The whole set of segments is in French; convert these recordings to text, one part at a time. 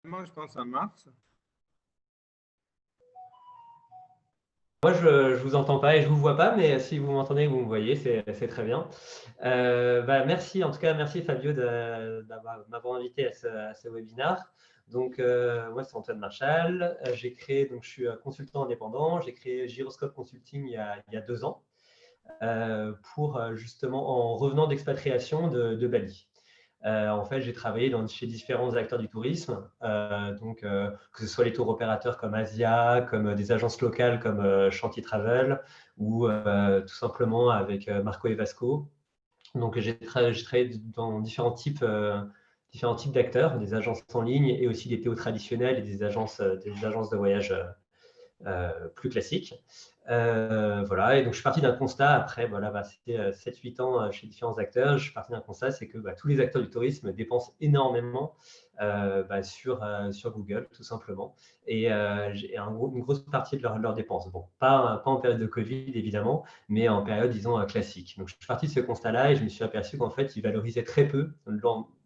Moi, je pense à mars. Moi, je ne vous entends pas et je ne vous vois pas, mais si vous m'entendez et vous me voyez, c'est très bien. Merci, en tout cas, merci Fabio de m'avoir invité à ce webinaire. Donc, moi, c'est Antoine Marchal. Donc, je suis consultant indépendant. J'ai créé Gyroscope Consulting il y a 2 ans pour justement, en revenant d'expatriation de Bali. En fait, j'ai travaillé chez différents acteurs du tourisme, que ce soit les tours opérateurs comme Asia, comme des agences locales comme Chantier Travel, ou tout simplement avec Marco et Vasco. Donc, j'ai travaillé dans différents types d'acteurs, des agences en ligne et aussi des TO traditionnels et des agences de voyage plus classiques. Voilà, et donc je suis parti d'un constat après, voilà, c'était 7-8 ans chez différents acteurs. Je suis parti d'un constat, c'est que tous les acteurs du tourisme dépensent énormément sur Google, tout simplement. Et j'ai une grosse partie de leurs dépenses. Bon, pas en période de Covid, évidemment, mais en période, disons, classique. Donc, je suis parti de ce constat-là et je me suis aperçu qu'en fait, ils valorisaient très peu.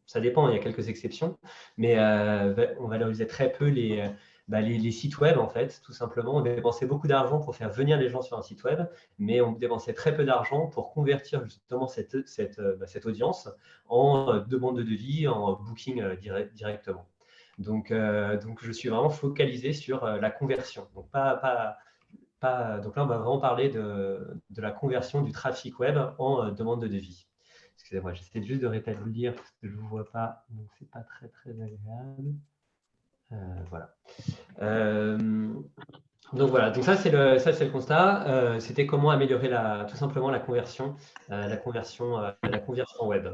Ça dépend, il y a quelques exceptions, mais on valorisait très peu les sites web, en fait, tout simplement. On dépensait beaucoup d'argent pour faire venir les gens sur un site web, mais on dépensait très peu d'argent pour convertir justement cette audience en demande de devis, en booking directement. Donc, je suis vraiment focalisé sur la conversion. Donc, donc là, on va vraiment parler de la conversion du trafic web en demande de devis. Excusez-moi, j'essaie juste de rétablir parce que je ne vous vois pas, donc c'est pas très, très agréable. Voilà. Donc voilà, donc ça c'est le constat. C'était comment améliorer tout simplement la conversion web.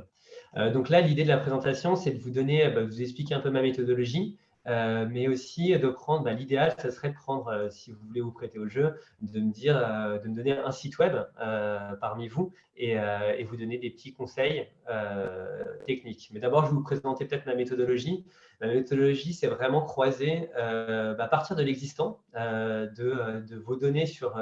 Donc là, l'idée de la présentation, c'est de vous donner, vous expliquer un peu ma méthodologie, mais aussi de prendre, l'idéal, ça serait de prendre, si vous voulez vous prêter au jeu, de me donner un site web parmi vous et vous donner des petits conseils techniques. Mais d'abord, je vais vous présenter peut-être ma méthodologie. La méthodologie, c'est vraiment croiser à partir de l'existant, de vos données sur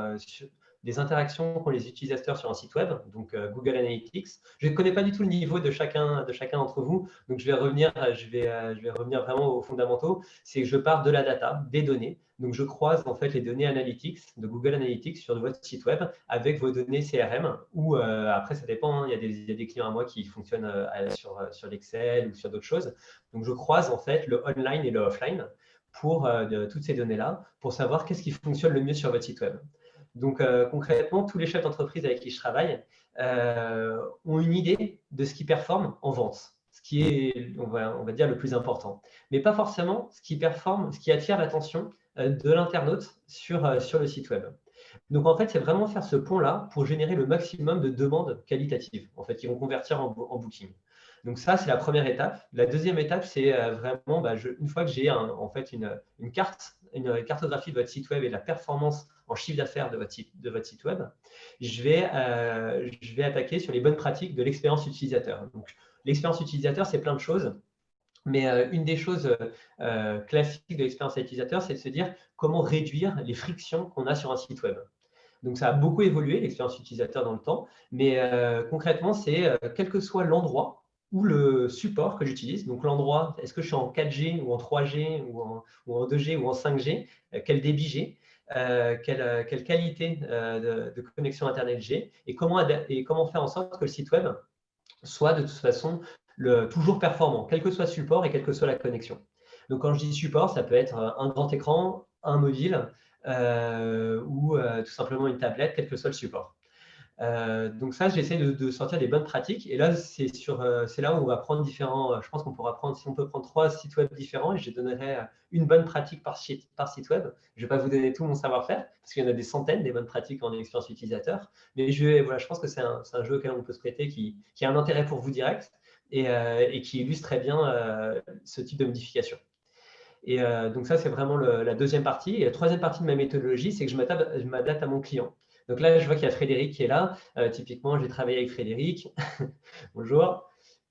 des interactions qu'ont les utilisateurs sur un site web, donc Google Analytics. Je ne connais pas du tout le niveau de chacun d'entre vous, donc je vais revenir vraiment aux fondamentaux. C'est que je pars de la data, des données. Donc je croise en fait les données Analytics de Google Analytics sur votre site web avec vos données CRM. Ou après ça dépend. Hein, il y a des clients à moi qui fonctionnent sur l'Excel ou sur d'autres choses. Donc je croise en fait le online et le offline pour toutes ces données-là pour savoir qu'est-ce qui fonctionne le mieux sur votre site web. Donc, concrètement, tous les chefs d'entreprise avec qui je travaille ont une idée de ce qui performe en vente, ce qui est, on va dire, le plus important. Mais pas forcément ce qui performe, ce qui attire l'attention de l'internaute sur le site web. Donc, en fait, c'est vraiment faire ce pont-là pour générer le maximum de demandes qualitatives, en fait, qui vont convertir en booking. Donc ça, c'est la première étape. La deuxième étape, c'est vraiment, une fois que j'ai en fait une cartographie de votre site web et de la performance en chiffre d'affaires de votre site web, je vais attaquer sur les bonnes pratiques de l'expérience utilisateur. Donc, l'expérience utilisateur, c'est plein de choses. Mais une des choses classiques de l'expérience utilisateur, c'est de se dire comment réduire les frictions qu'on a sur un site web. Donc, ça a beaucoup évolué, l'expérience utilisateur dans le temps. Mais concrètement, c'est quel que soit l'endroit ou le support que j'utilise. Donc, l'endroit, est-ce que je suis en 4G ou en 3G ou en 2G ou en 5G, quel débit j'ai, quelle qualité de connexion Internet j'ai et comment faire en sorte que le site web soit de toute façon toujours performant, quel que soit le support et quelle que soit la connexion. Donc, quand je dis support, ça peut être un grand écran, un mobile ou tout simplement une tablette, quel que soit le support. Donc ça, j'essaie de sortir des bonnes pratiques. Et là, c'est là où on va prendre différents. Je pense qu'on pourra prendre, si on peut prendre 3 sites web différents, et je donnerai une bonne pratique par site web. Je ne vais pas vous donner tout mon savoir-faire, parce qu'il y en a des centaines des bonnes pratiques en expérience utilisateur. Mais je pense que c'est un jeu auquel on peut se prêter qui a un intérêt pour vous direct et qui illustre très bien ce type de modification. Et donc ça, c'est vraiment la deuxième partie. Et la troisième partie de ma méthodologie, c'est que je m'adapte à mon client. Donc là, je vois qu'il y a Frédéric qui est là. Typiquement, j'ai travaillé avec Frédéric. Bonjour.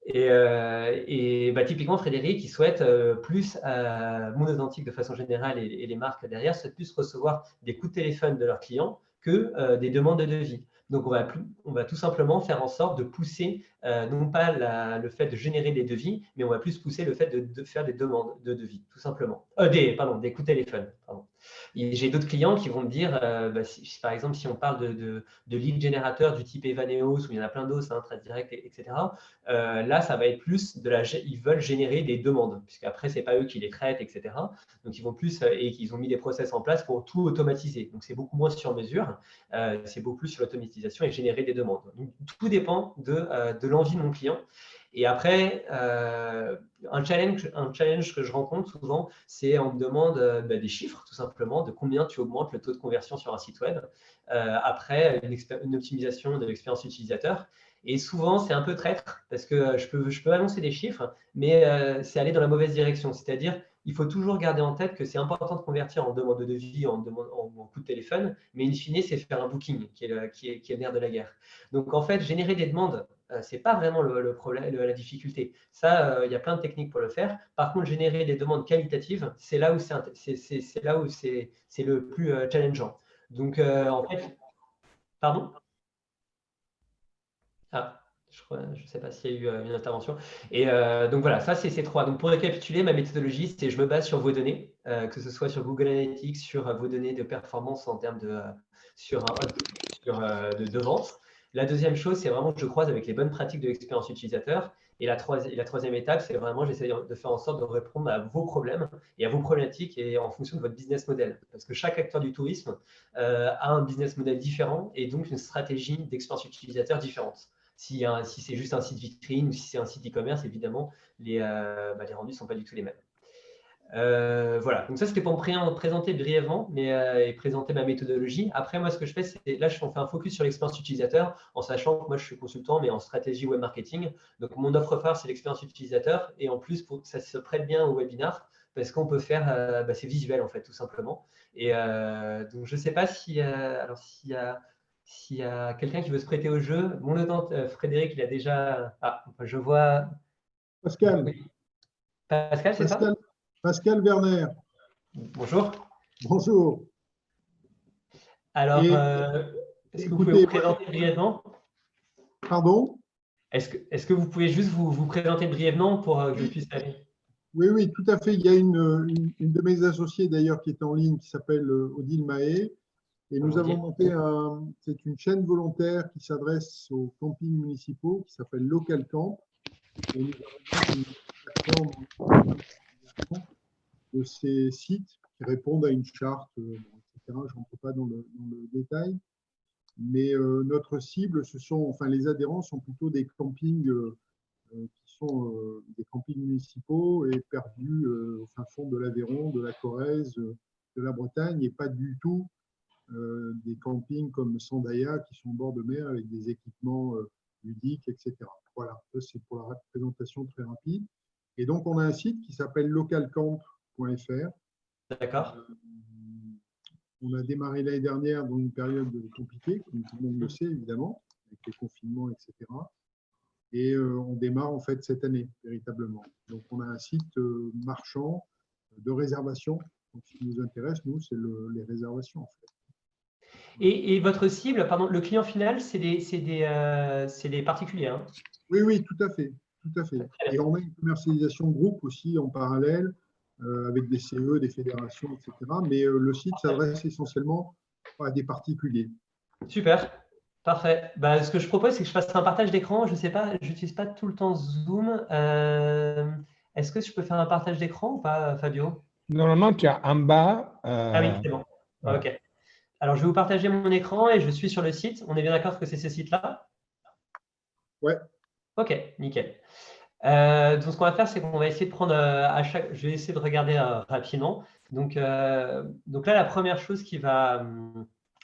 Et typiquement, Frédéric, il souhaite plus, Monde Authentique de façon générale et les marques derrière, souhaitent plus recevoir des coups de téléphone de leurs clients que des demandes de devis. Donc, on va tout simplement faire en sorte de pousser, non pas le fait de générer des devis, mais on va plus pousser le fait de faire des demandes de devis, tout simplement. Des coups de téléphone. Pardon. J'ai d'autres clients qui vont me dire, par exemple, si on parle de lead générateurs du type Evaneos, où il y en a plein d'autres, Trade Direct, etc., là, ça va être plus ils veulent générer des demandes, puisqu'après, ce n'est pas eux qui les traitent, etc. Donc, ils vont plus, et qu'ils ont mis des process en place pour tout automatiser. Donc, c'est beaucoup moins sur mesure, c'est beaucoup plus sur l'automatisation et générer des demandes. Donc, tout dépend de l'envie de mon client. Et après, un challenge que je rencontre souvent, c'est on me demande des chiffres, tout simplement, de combien tu augmentes le taux de conversion sur un site web après une optimisation de l'expérience utilisateur. Et souvent, c'est un peu traître parce que je peux annoncer des chiffres, mais c'est aller dans la mauvaise direction. C'est-à-dire, il faut toujours garder en tête que c'est important de convertir en demande de devis, en coup de téléphone, mais in fine, c'est faire un booking qui est le nerf de la guerre. Donc, en fait, générer des demandes, ce n'est pas vraiment le problème, la difficulté. Ça, il y a plein de techniques pour le faire. Par contre, générer des demandes qualitatives, c'est là où c'est le plus challengeant. Donc, en fait, pardon? Ah, je ne sais pas s'il y a eu une intervention. Et donc voilà, ça c'est ces trois. Donc pour récapituler, ma méthodologie, c'est je me base sur vos données, que ce soit sur Google Analytics, sur vos données de performance en termes de vente. La deuxième chose, c'est vraiment que je croise avec les bonnes pratiques de l'expérience utilisateur. Et la troisième étape, c'est vraiment j'essaie de faire en sorte de répondre à vos problèmes et à vos problématiques et en fonction de votre business model. Parce que chaque acteur du tourisme a un business model différent et donc une stratégie d'expérience utilisateur différente. Si c'est juste un site vitrine ou si c'est un site e-commerce, évidemment, les rendus ne sont pas du tout les mêmes. Voilà, donc ça c'était pour me présenter brièvement et présenter ma méthodologie. Après, moi, ce que je fais, c'est là, on fait un focus sur l'expérience utilisateur en sachant que moi, je suis consultant, mais en stratégie web marketing. Donc, mon offre phare, c'est l'expérience utilisateur. Et en plus, ça se prête bien au webinar parce qu'on peut faire, c'est visuel en fait, tout simplement. Et donc, je ne sais pas s'il y a quelqu'un qui veut se prêter au jeu. Mon autant, Frédéric, il a déjà. Ah, je vois. Pascal. Oui. Pascal, c'est ça? Pascal Werner. Bonjour. Bonjour. Alors, est-ce que vous pouvez vous présenter brièvement? Pardon? Est-ce que vous pouvez juste vous présenter brièvement pour que je puisse aller? Oui, tout à fait. Il y a une de mes associés d'ailleurs qui est en ligne qui s'appelle Odile Mahé. Et nous avons monté c'est une chaîne volontaire qui s'adresse aux campings municipaux qui s'appelle Local Camp. Et nous avons une plateforme de ces sites qui répondent à une charte, etc. Je ne rentre pas dans le détail. Mais notre cible, les adhérents sont plutôt des campings qui sont des campings municipaux et perdus au fin fond de l'Aveyron, de la Corrèze, de la Bretagne, et pas du tout des campings comme Sandaïa qui sont au bord de mer avec des équipements ludiques, etc. Voilà, ça c'est pour la présentation très rapide. Et donc, on a un site qui s'appelle localcamp.fr. D'accord. On a démarré l'année dernière dans une période compliquée, comme tout le monde le sait évidemment, avec les confinements, etc. Et on démarre en fait cette année, véritablement. Donc on a un site marchand de réservation. Donc, ce qui nous intéresse, nous, c'est les réservations en fait. Et votre cible, pardon, le client final, c'est des particuliers, hein? Oui, tout à fait. Tout à fait. Et on a une commercialisation de groupe aussi en parallèle, avec des CE, des fédérations, etc. Mais le site s'adresse essentiellement à des particuliers. Super, parfait. Ce que je propose, c'est que je fasse un partage d'écran. Je ne sais pas, je n'utilise pas tout le temps Zoom. Est-ce que je peux faire un partage d'écran ou pas, Fabio? Normalement, tu as en bas. Ah oui, c'est bon. Voilà. OK. Alors, je vais vous partager mon écran et je suis sur le site. On est bien d'accord que c'est ce site-là? Ouais. OK, nickel. Donc, ce qu'on va faire, c'est qu'on va essayer de prendre je vais essayer de regarder rapidement. Donc là, la première chose qui va.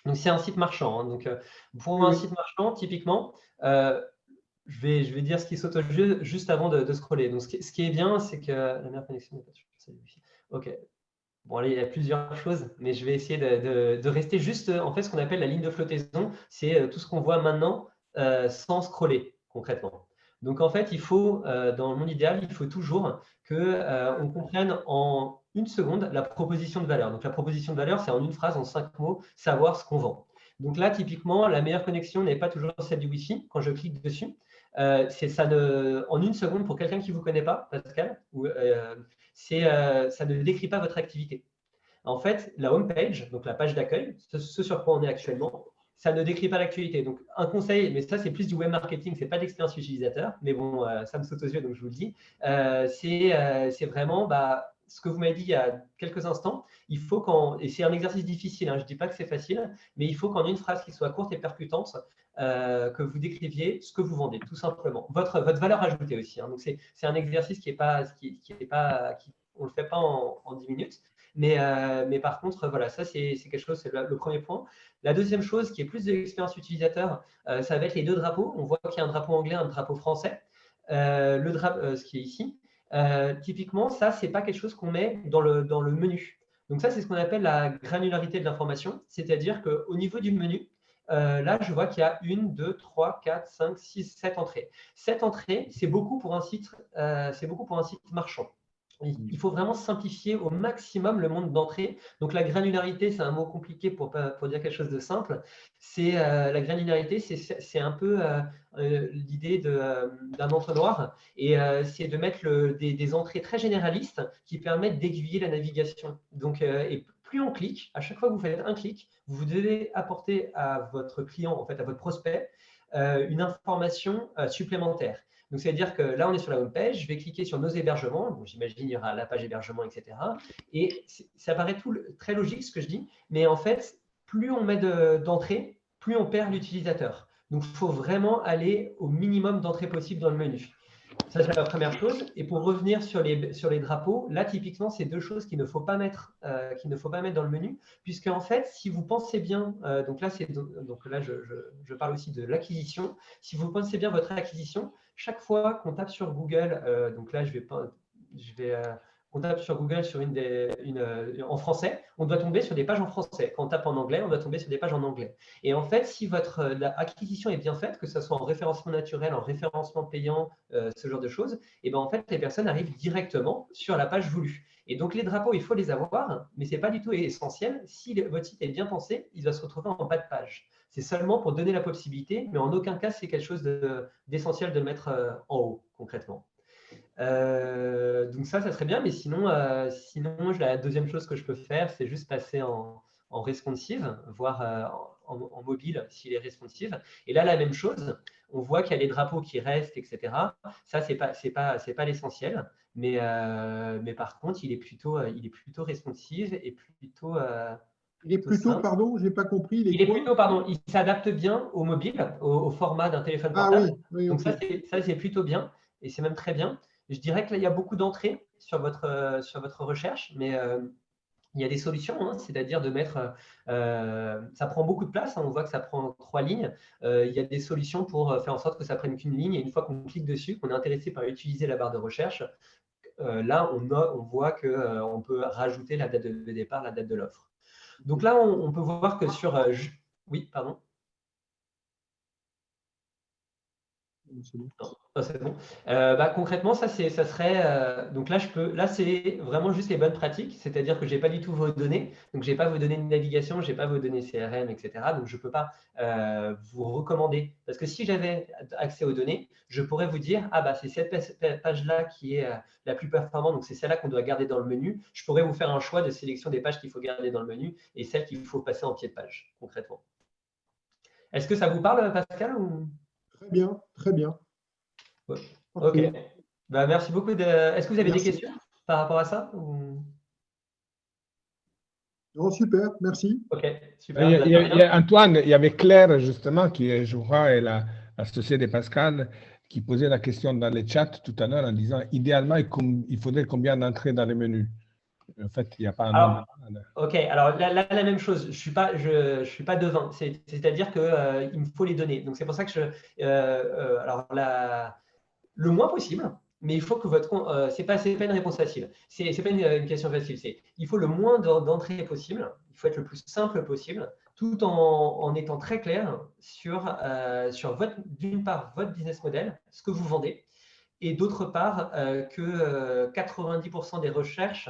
Donc, c'est un site marchand, hein. Donc, pour un site marchand, typiquement, je vais dire ce qui saute au jeu juste avant de scroller. Donc, ce qui est bien, c'est que la meilleure connexion n'est pas toujours. OK. Bon, allez, il y a plusieurs choses, mais je vais essayer de rester juste, en fait, ce qu'on appelle la ligne de flottaison. C'est tout ce qu'on voit maintenant sans scroller, concrètement. Donc, en fait, dans mon idéal, il faut toujours qu'on comprenne en une seconde la proposition de valeur. Donc, la proposition de valeur, c'est en une phrase, en 5 mots, savoir ce qu'on vend. Donc là, typiquement, la meilleure connexion n'est pas toujours celle du Wi-Fi quand je clique dessus. En une seconde, pour quelqu'un qui ne vous connaît pas, Pascal, ça ne décrit pas votre activité. En fait, la home page, donc la page d'accueil, ce sur quoi on est actuellement, ça ne décrit pas l'actualité. Donc, un conseil, mais ça, c'est plus du web marketing, ce n'est pas d'expérience utilisateur, mais bon, ça me saute aux yeux, donc je vous le dis. C'est vraiment ce que vous m'avez dit il y a quelques instants. Il faut et c'est un exercice difficile, hein, je ne dis pas que c'est facile, mais il faut qu'en une phrase qui soit courte et percutante, que vous décriviez ce que vous vendez, tout simplement. Votre valeur ajoutée aussi. Hein. Donc, c'est un exercice qui on ne le fait pas en 10 minutes. Mais par contre, voilà, ça, c'est quelque chose, c'est le premier point. La deuxième chose, qui est plus de l'expérience utilisateur, ça va être les deux drapeaux. On voit qu'il y a un drapeau anglais, un drapeau français. Ce qui est ici. Typiquement, ça, ce n'est pas quelque chose qu'on met dans le menu. Donc ça, c'est ce qu'on appelle la granularité de l'information. C'est-à-dire qu'au niveau du menu, là, je vois qu'il y a 1, 2, 3, 4, 5, 6, 7 entrées. 7 entrées, c'est beaucoup pour un site marchand. Il faut vraiment simplifier au maximum le monde d'entrée. Donc, la granularité, c'est un mot compliqué pour dire quelque chose de simple. La granularité, c'est un peu l'idée d'un entonnoir. Et c'est de mettre des entrées très généralistes qui permettent d'aiguiller la navigation. Donc, et plus on clique, à chaque fois que vous faites un clic, vous devez apporter à votre client, en fait, à votre prospect, une information supplémentaire. Donc, c'est-à-dire que là, on est sur la home page, je vais cliquer sur nos hébergements. Bon, j'imagine il y aura la page hébergement, etc. Et ça paraît très logique ce que je dis, mais en fait, plus on met d'entrées, plus on perd l'utilisateur. Donc, il faut vraiment aller au minimum d'entrées possible dans le menu. Ça, c'est la première chose. Et pour revenir sur les drapeaux, là, typiquement, c'est deux choses qu'il ne faut pas mettre dans le menu, puisque en fait, si vous pensez bien, donc là, je parle aussi de l'acquisition. Si vous pensez bien votre acquisition, chaque fois qu'on tape sur Google, donc là, on tape sur Google en français, on doit tomber sur des pages en français. Quand on tape en anglais, on doit tomber sur des pages en anglais. Et en fait, si votre acquisition est bien faite, que ce soit en référencement naturel, en référencement payant, ce genre de choses, et ben en fait, les personnes arrivent directement sur la page voulue. Et donc, les drapeaux, il faut les avoir, mais ce n'est pas du tout essentiel. Si votre site est bien pensé, il va se retrouver en bas de page. C'est seulement pour donner la possibilité, mais en aucun cas, c'est quelque chose d'essentiel de le mettre en haut, concrètement. Donc ça serait bien, mais sinon, la deuxième chose que je peux faire, c'est juste passer en responsive, voir en mobile s'il est responsive. Et là, la même chose, on voit qu'il y a les drapeaux qui restent, etc. Ça, c'est pas l'essentiel, mais par contre, il est plutôt responsive et plutôt… il est plutôt, pardon, je n'ai pas compris. Il s'adapte bien au mobile, au format d'un téléphone portable. Oui, donc okay. ça, c'est plutôt bien, et c'est même très bien. Je dirais que là, il y a beaucoup d'entrées sur votre recherche, mais il y a des solutions, hein, c'est-à-dire de mettre… ça prend beaucoup de place, hein, on voit que ça prend 3 lignes. Il y a des solutions pour faire en sorte que ça prenne qu'une ligne, et une fois qu'on clique dessus, qu'on est intéressé par utiliser la barre de recherche, là, on voit qu'on peut rajouter la date de départ, la date de l'offre. Donc là, on peut voir que sur… oui, pardon. C'est bon. Concrètement, ça serait… donc là, c'est vraiment juste les bonnes pratiques, c'est-à-dire que je n'ai pas du tout vos données, donc je n'ai pas vos données de navigation, je n'ai pas vos données CRM, etc. Donc, je ne peux pas vous recommander. Parce que si j'avais accès aux données, je pourrais vous dire, c'est cette page-là qui est la plus performante, donc c'est celle-là qu'on doit garder dans le menu. Je pourrais vous faire un choix de sélection des pages qu'il faut garder dans le menu et celles qu'il faut passer en pied de page, concrètement. Est-ce que ça vous parle, Pascal ou… Très bien, très bien. Ouais. Ok. Merci beaucoup. Est-ce que vous avez des questions par rapport à ça ou… Oh, super, merci. Ok, super. Il y a Antoine, il y avait Claire, justement, qui, je crois, est l'associée de Pascal, qui posait la question dans le chat tout à l'heure en disant, idéalement, il faudrait combien d'entrées dans les menus? En fait, il n'y a pas un nombre. Ok, alors là, la même chose, je ne suis pas devin, c'est-à-dire qu'il me faut les données. Donc, c'est pour ça que le moins possible, mais il faut que votre compte… c'est pas une réponse facile, c'est pas une question facile, il faut le moins d'entrées possible, il faut être le plus simple possible, tout en étant très clair sur d'une part, votre business model, ce que vous vendez, et d'autre part, que 90% des recherches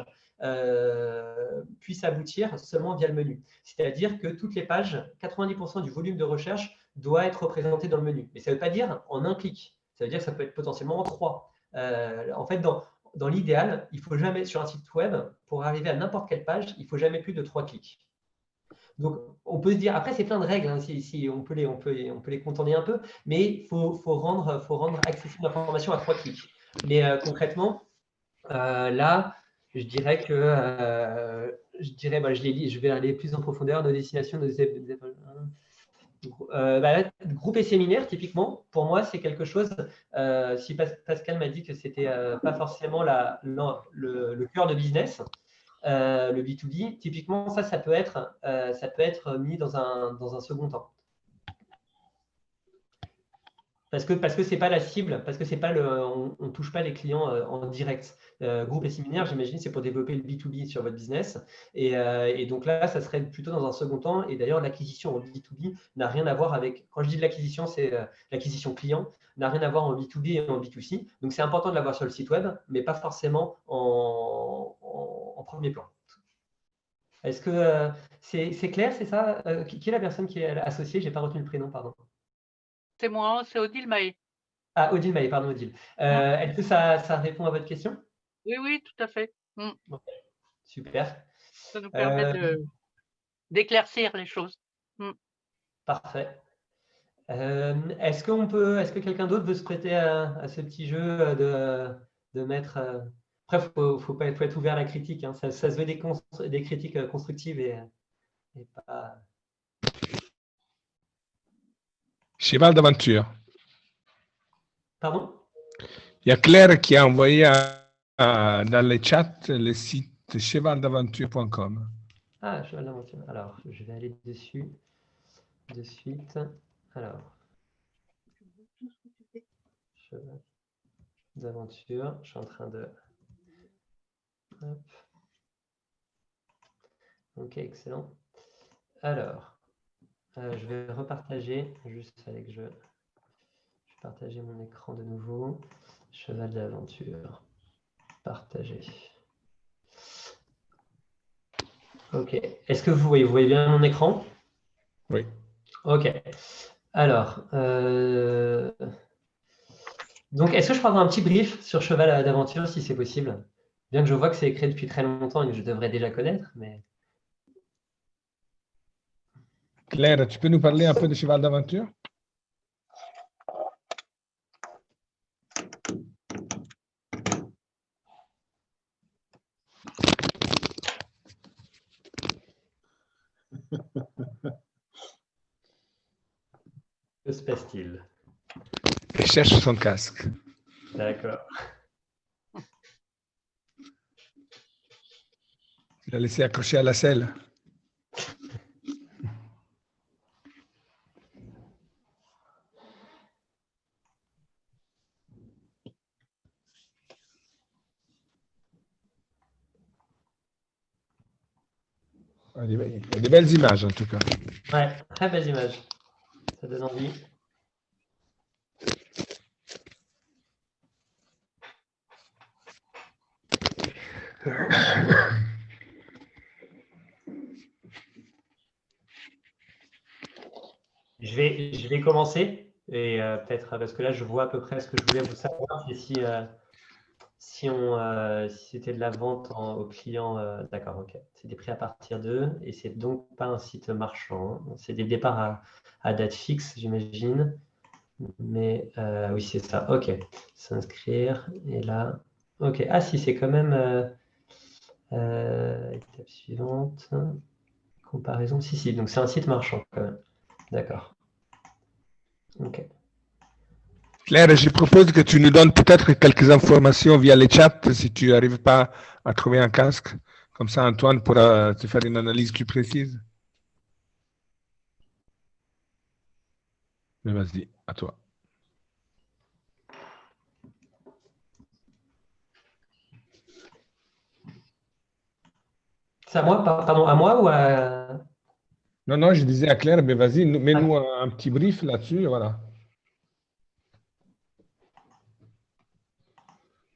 puisse aboutir seulement via le menu. C'est-à-dire que toutes les pages, 90% du volume de recherche doit être représenté dans le menu. Mais ça ne veut pas dire en un clic. Ça veut dire que ça peut être potentiellement en 3. En fait, dans l'idéal, il faut jamais, sur un site web, pour arriver à n'importe quelle page, il ne faut jamais plus de 3 clics. Donc, on peut se dire, après, c'est plein de règles, hein, si on peut les contourner un peu, mais il faut rendre accessible l'information à 3 clics. Mais concrètement, là, je dirais que je vais aller plus en profondeur, nos destinations, groupe et séminaire, typiquement, pour moi, c'est quelque chose, si Pascal m'a dit que ce n'était pas forcément le cœur de business, le B2B, typiquement, ça peut être mis dans un second temps. Parce que ce n'est pas la cible, parce que c'est pas on ne touche pas les clients en direct. Groupe et séminaire, j'imagine, c'est pour développer le B2B sur votre business. Et donc là, ça serait plutôt dans un second temps. Et d'ailleurs, l'acquisition en B2B n'a rien à voir avec… Quand je dis de l'acquisition, c'est l'acquisition client, n'a rien à voir en B2B et en B2C. Donc, c'est important de l'avoir sur le site web, mais pas forcément en premier plan. Est-ce que c'est clair, c'est ça? Qui est la personne qui est associée? Je n'ai pas retenu le prénom, pardon. C'est moi, c'est Odile Mahé. Ah, Odile Mahé, pardon, Odile. Est-ce que ça répond à votre question? Oui, tout à fait. Okay. Super. Ça nous permet d'éclaircir les choses. Parfait. Est-ce que quelqu'un d'autre veut se prêter à ce petit jeu de mettre… Après, faut être ouvert à la critique. Hein. Ça se veut des critiques constructives et pas… Cheval d'aventure. Pardon? Il y a Claire qui a envoyé dans le chat le site chevaldaventure.com. Ah, cheval d'aventure. Alors, je vais aller dessus de suite. Alors, cheval d'aventure. Je suis en train de… Hop. Ok, excellent. Alors, je vais repartager. Juste, fallait que je partager mon écran de nouveau. Cheval d'aventure. Partager. Ok. Est-ce que vous voyez bien mon écran? Oui. Ok. Alors, donc, est-ce que je peux avoir un petit brief sur Cheval d'aventure, si c'est possible? Bien que je vois que c'est écrit depuis très longtemps et que je devrais déjà connaître, mais… Claire, tu peux nous parler un peu de Cheval d'aventure? Que se passe-t-il? Il cherche son casque. D'accord. Il l'a laissé accroché à la selle. Il y a des belles images en tout cas. Ouais, très belles images. Ça donne envie. Je vais commencer et peut-être parce que là je vois à peu près ce que je voulais vous savoir, c'est si c'était de la vente aux clients. D'accord, ok. C'est des prix à partir d'eux et c'est donc pas un site marchand. Hein. C'est des départs à date fixe, j'imagine. Mais oui, c'est ça. Ok. S'inscrire et là. Ok. Ah si, c'est quand même étape suivante. Comparaison. Si. Donc c'est un site marchand quand même. D'accord. Ok. Claire, je propose que tu nous donnes peut-être quelques informations via les chats si tu n'arrives pas à trouver un casque. Comme ça, Antoine pourra te faire une analyse plus précise. Mais vas-y, à toi. C'est à moi, pardon, à moi ou à… Non, je disais à Claire, mais vas-y, mets-nous un petit brief là-dessus, voilà.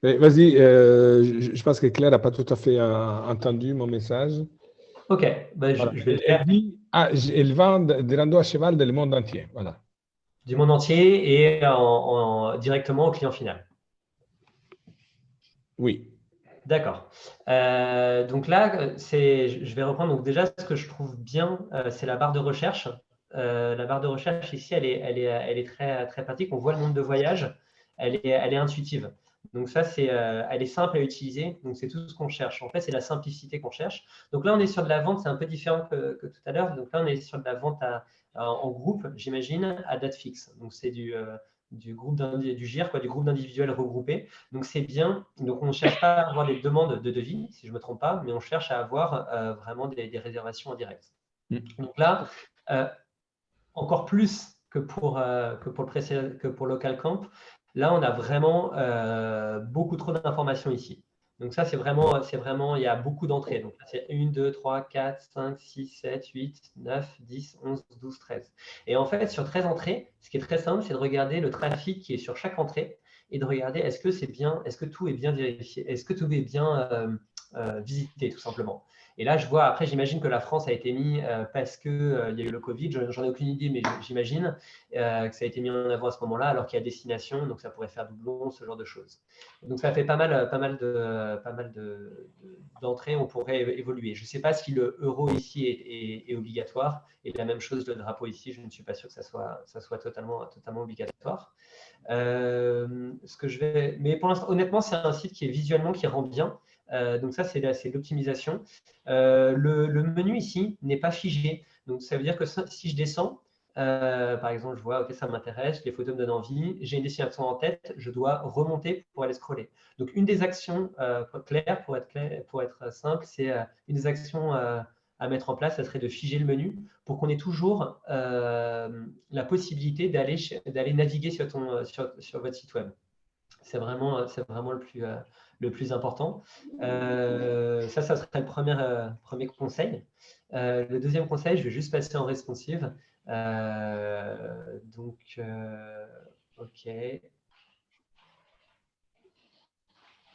Vas-y, je pense que Claire n'a pas tout à fait entendu mon message. Ok, bah, Voilà. je vais le Elle faire dit, elle vend des randos à cheval dans le monde entier. Voilà. du monde entier et directement au client final. Oui. D'accord. Donc là, je vais reprendre. Donc déjà, ce que je trouve bien, c'est la barre de recherche. La barre de recherche ici, elle est très, très pratique. On voit le nombre de voyages. Elle est intuitive. Donc ça, elle est simple à utiliser. Donc c'est tout ce qu'on cherche. En fait, c'est la simplicité qu'on cherche. Donc là, on est sur de la vente. C'est un peu différent que tout à l'heure. Donc là, on est sur de la vente en groupe, j'imagine, à date fixe. Donc c'est du groupe du GIR, du groupe d'individuels regroupés. Donc, c'est bien. Donc, on ne cherche pas à avoir des demandes de devis, si je ne me trompe pas, mais on cherche à avoir vraiment des réservations en direct. Donc là, encore plus que pour Local Camp, là, on a vraiment beaucoup trop d'informations ici. Donc ça, c'est vraiment, il y a beaucoup d'entrées. Donc là, c'est 1, 2, 3, 4, 5, 6, 7, 8, 9, 10, 11, 12, 13. Et en fait, sur 13 entrées, ce qui est très simple, c'est de regarder le trafic qui est sur chaque entrée et de regarder est-ce que tout est bien vérifié, est-ce que tout est bien visité, tout simplement. Et là, je vois, après, j'imagine que la France a été mise parce qu'il y a eu le Covid. J'en ai aucune idée, mais j'imagine que ça a été mis en avant à ce moment-là, alors qu'il y a destination, donc ça pourrait faire doublon, ce genre de choses. Donc, ça fait pas mal d'entrées, on pourrait évoluer. Je ne sais pas si le euro ici est obligatoire, et la même chose, le drapeau ici, je ne suis pas sûr que ça soit totalement obligatoire. Mais pour l'instant, honnêtement, c'est un site qui rend bien. Donc ça, c'est l'optimisation. Le menu ici n'est pas figé. Donc ça veut dire que si je descends, par exemple, je vois, ok, ça m'intéresse, les photos me donnent envie, j'ai une destination en tête, je dois remonter pour aller scroller. Donc une des actions claires, pour être simple, c'est une des actions à mettre en place, ça serait de figer le menu pour qu'on ait toujours la possibilité d'aller naviguer sur votre site web. C'est vraiment le plus important. Ça serait le premier conseil. Le deuxième conseil, je vais juste passer en responsive. OK.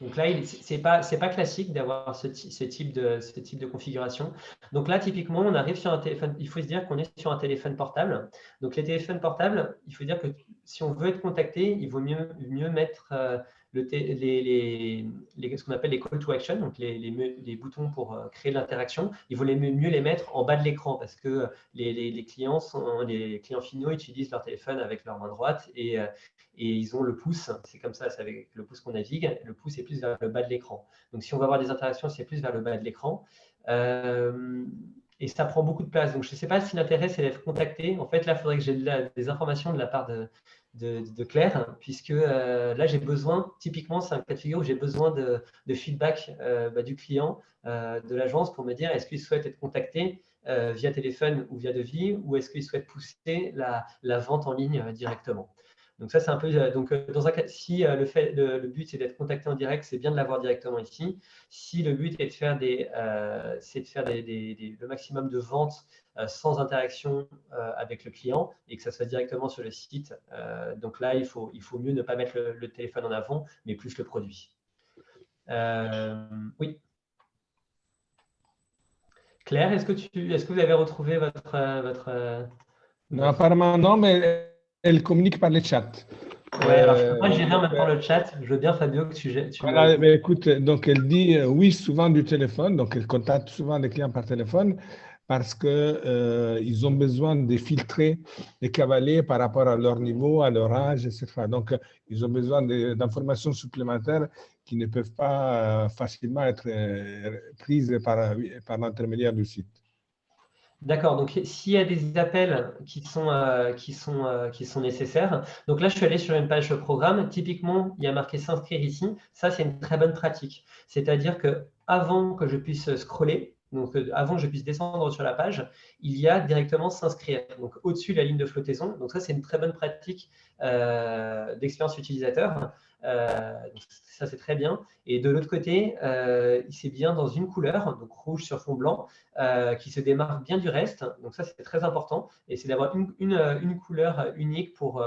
Donc là, c'est pas classique d'avoir ce type de configuration. Donc là, typiquement, on arrive sur un téléphone. Il faut se dire qu'on est sur un téléphone portable. Donc les téléphones portables, il faut dire que si on veut être contacté, il vaut mieux mettre ce qu'on appelle les call to action, donc les boutons pour créer de l'interaction. Il vaut mieux les mettre en bas de l'écran parce que les clients finaux utilisent leur téléphone avec leur main droite et ils ont le pouce, c'est comme ça, c'est avec le pouce qu'on navigue, le pouce est plus vers le bas de l'écran. Donc si on va avoir des interactions, c'est plus vers le bas de l'écran. Et ça prend beaucoup de place. Donc je ne sais pas si l'intérêt, c'est d'être contacté. En fait, là, il faudrait que j'ai des informations de la part de Claire, puisque là, j'ai besoin, typiquement, c'est un cas de figure où j'ai besoin de feedback du client, de l'agence, pour me dire est-ce qu'il souhaite être contacté via téléphone ou via devis, ou est-ce qu'il souhaite pousser la vente en ligne directement. Donc ça, c'est un peu. Donc dans un cas, si le but c'est d'être contacté en direct, c'est bien de l'avoir directement ici. Si le but est de faire le maximum de ventes sans interaction avec le client et que ça soit directement sur le site, donc là, il faut mieux ne pas mettre le téléphone en avant, mais plus le produit. Oui. Claire, est-ce que vous avez retrouvé votre Non, apparemment non, mais elle communique par le chat. Ouais, alors je ne peux pas gérer en même temps le chat. Je veux bien, Fabio, que tu Voilà, mais écoute, donc elle dit oui souvent du téléphone, donc elle contacte souvent les clients par téléphone parce que ils ont besoin de filtrer les cavaliers par rapport à leur niveau, à leur âge, etc. Donc ils ont besoin d'informations supplémentaires qui ne peuvent pas facilement être prises par l'intermédiaire du site. D'accord, donc s'il y a des appels qui sont nécessaires, donc là je suis allé sur une page programme, typiquement il y a marqué s'inscrire ici, ça c'est une très bonne pratique, c'est-à-dire que avant que je puisse scroller, donc avant que je puisse descendre sur la page, il y a directement s'inscrire, donc au-dessus de la ligne de flottaison, donc ça c'est une très bonne pratique d'expérience utilisateur. Donc ça c'est très bien, et de l'autre côté c'est bien dans une couleur, donc rouge sur fond blanc, qui se démarque bien du reste. Donc ça, c'est très important. Et c'est d'avoir une couleur unique pour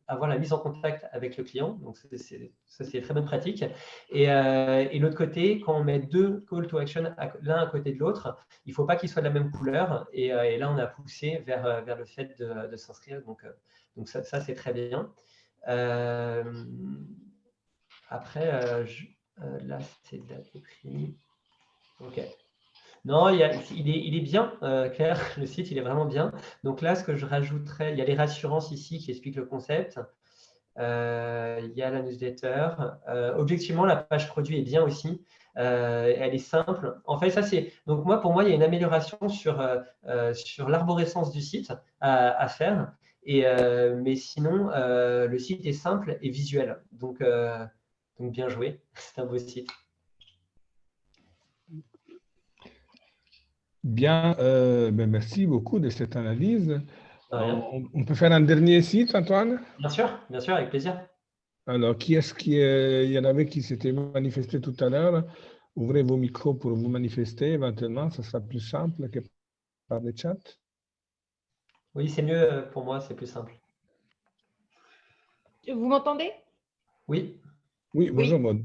avoir la mise en contact avec le client. Donc, ça, c'est très bonne pratique. Et l'autre côté, quand on met 2 call to action l'un à côté de l'autre, il ne faut pas qu'ils soient de la même couleur. Et là, on a poussé vers le fait de s'inscrire. Donc ça c'est très bien. Après, là, c'est date de prix. OK. Non, il est bien, Claire, le site, il est vraiment bien. Donc là, ce que je rajouterais, il y a les rassurances ici qui expliquent le concept. Il y a la newsletter. Objectivement, la page produit est bien aussi. Elle est simple. En fait, ça c'est. Donc pour moi, il y a une amélioration sur l'arborescence du site à faire. Mais sinon, le site est simple et visuel. Donc bien joué. C'est un beau site. Bien, merci beaucoup de cette analyse. De rien. On peut faire un dernier site, Antoine? Bien sûr, avec plaisir. Alors, il y en avait qui s'étaient manifestés tout à l'heure. Ouvrez vos micros pour vous manifester éventuellement, ça sera plus simple que par le chat. Oui, c'est mieux pour moi, c'est plus simple. Vous m'entendez? Oui. Oui, bonjour Maud.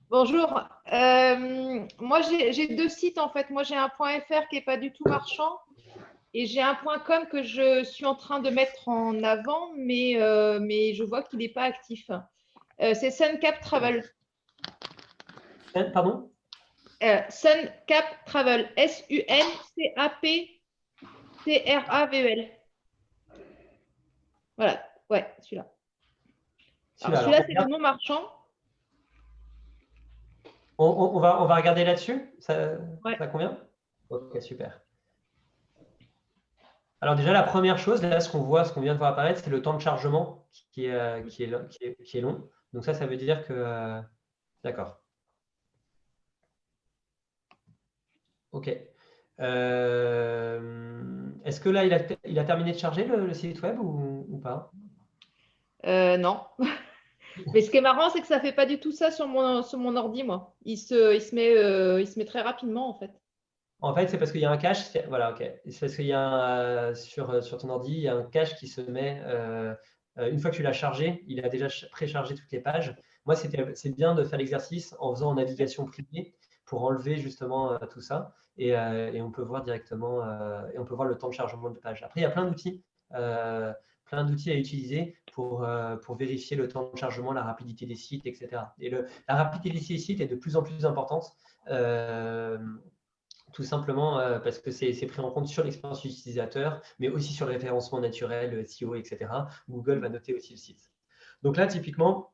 Bonjour. Moi, j'ai 2 sites en fait. Moi, j'ai un .fr qui n'est pas du tout marchand et j'ai un .com que je suis en train de mettre en avant, mais je vois qu'il n'est pas actif. C'est Suncap Travel. Pardon? Suncap Travel. SUNCAPTRAVEL. Voilà. Ouais, celui-là. Celui-là, c'est le non marchand. On va regarder là-dessus. Ça convient? Ok, super. Alors déjà, la première chose, là, ce qu'on vient de voir apparaître, c'est le temps de chargement qui est long. Donc ça veut dire que… D'accord. Ok. Est-ce que là, il a terminé de charger le site web ou pas? Non. Mais ce qui est marrant, c'est que ça ne fait pas du tout ça sur mon ordi, moi. Il se met très rapidement, en fait. En fait, c'est parce qu'il y a un cache. Voilà, ok. C'est parce qu'il y a sur ton ordi, il y a un cache qui se met une fois que tu l'as chargé, il a déjà préchargé toutes les pages. Moi, c'est bien de faire l'exercice en faisant en navigation privée pour enlever justement tout ça. Et on peut voir directement et on peut voir le temps de chargement de page. Après, il y a plein d'outils à utiliser pour vérifier le temps de chargement, la rapidité des sites, etc. Et la rapidité des sites est de plus en plus importante. Tout simplement parce que c'est pris en compte sur l'expérience utilisateur, mais aussi sur le référencement naturel, le SEO, etc. Google va noter aussi le site. Donc là, typiquement,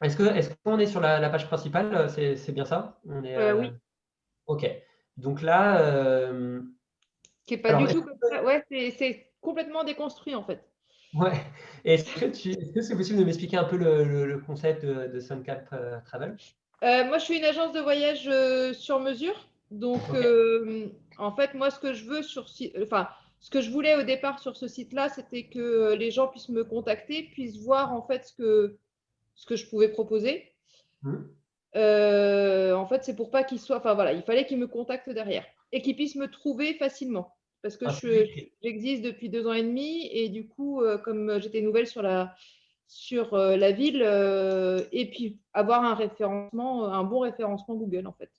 est-ce qu'on est sur la page principale? C'est bien ça? On est, Oui. Ok. Donc là… Qui n'est pas du tout comme ça. Ouais, c'est complètement déconstruit, en fait. Ouais. Est-ce que c'est possible de m'expliquer un peu le concept de Suncap Travel? Moi, je suis une agence de voyage sur mesure. Donc, en fait, moi, ce que je veux ce que je voulais au départ sur ce site-là, c'était que les gens puissent me contacter, puissent voir en fait ce que je pouvais proposer. En fait, c'est pour pas qu'ils soient… Enfin, voilà, il fallait qu'ils me contactent derrière et qu'ils puissent me trouver facilement. Parce que j'existe depuis 2 ans et demi et du coup, comme j'étais nouvelle sur la ville et puis avoir un bon référencement Google en fait.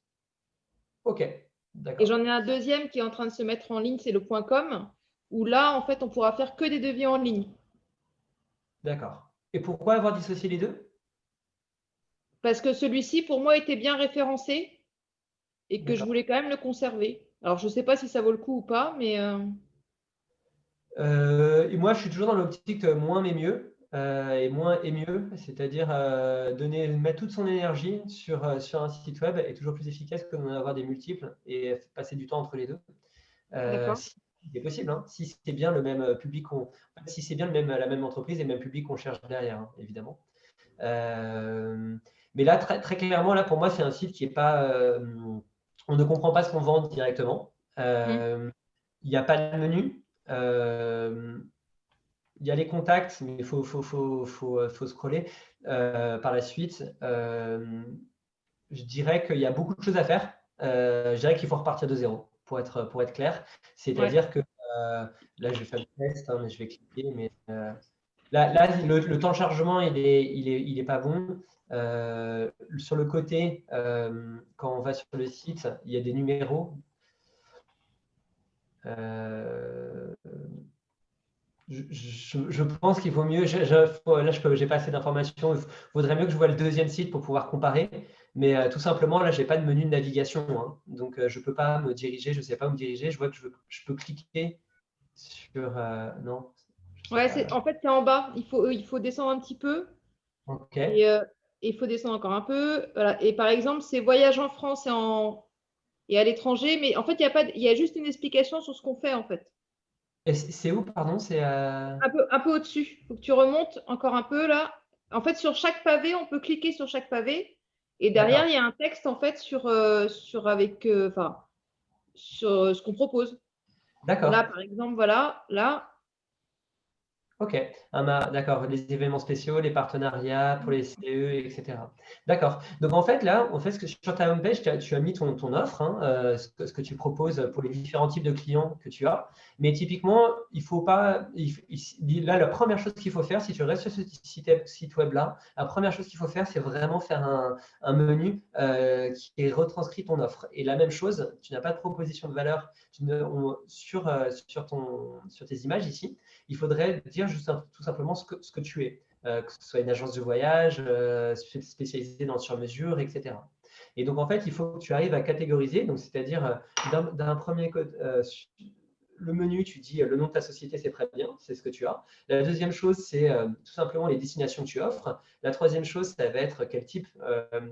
Ok, d'accord. Et j'en ai un deuxième qui est en train de se mettre en ligne, c'est le .com, où là, en fait, on pourra faire que des devis en ligne. D'accord. Et pourquoi avoir dissocié les deux? Parce que celui-ci, pour moi, était bien référencé et que je voulais quand même le conserver. Alors, je ne sais pas si ça vaut le coup ou pas, mais… Et moi, je suis toujours dans l'optique moins mais mieux. Et moins et mieux, c'est-à-dire mettre toute son énergie sur un site web est toujours plus efficace que d'en avoir des multiples et passer du temps entre les deux. Si c'est possible, hein, si c'est bien le même public, si c'est bien la même entreprise et le même public qu'on cherche derrière, hein, évidemment. Mais là, très, très clairement, là, pour moi, c'est un site qui n'est pas… on ne comprend pas ce qu'on vend directement. Il n'y a pas de menu. Il y a les contacts, mais il faut scroller par la suite. Je dirais qu'il y a beaucoup de choses à faire. Je dirais qu'il faut repartir de zéro, pour être clair. C'est-à-dire que là, je vais faire le test, hein, mais je vais cliquer. Mais Là le temps de chargement, il est pas bon. Sur le côté, quand on va sur le site, il y a des numéros. Je pense qu'il vaut mieux. Là, j'ai pas assez d'informations. Il vaudrait mieux que je vois le deuxième site pour pouvoir comparer. Mais tout simplement, là, j'ai pas de menu de navigation. Hein. Donc, je peux pas me diriger. Je sais pas où me diriger. Je vois que je peux cliquer sur. Non. Ouais, en fait, c'est en bas. Il faut descendre un petit peu. OK. Et il faut descendre encore un peu. Voilà. Et par exemple, c'est voyage en France et à l'étranger. Mais en fait, il y a juste une explication sur ce qu'on fait, en fait. Et c'est où, pardon? C'est Un peu au-dessus. Il faut que tu remontes encore un peu là. En fait, sur chaque pavé, on peut cliquer sur chaque pavé. Et derrière, il y a un texte en fait sur ce qu'on propose. D'accord. Là, par exemple, voilà, là. OK. D'accord. Les événements spéciaux, les partenariats pour les CE, etc. D'accord. Donc, en fait, là, sur ta homepage, tu as mis ton offre, hein, ce que tu proposes pour les différents types de clients que tu as. Mais typiquement, il faut pas. Là, la première chose qu'il faut faire, si tu restes sur ce site web-là, la première chose qu'il faut faire, c'est vraiment faire un menu qui retranscrit ton offre. Et la même chose, tu n'as pas de proposition de valeur sur tes images ici. Il faudrait dire tout simplement ce que tu es, que ce soit une agence de voyage spécialisée dans le sur-mesure, etc. Et donc, en fait, il faut que tu arrives à catégoriser, c'est-à-dire d'un premier côté, le menu, tu dis le nom de ta société, c'est très bien, c'est ce que tu as. La deuxième chose, c'est tout simplement les destinations que tu offres. La troisième chose, ça va être quel type,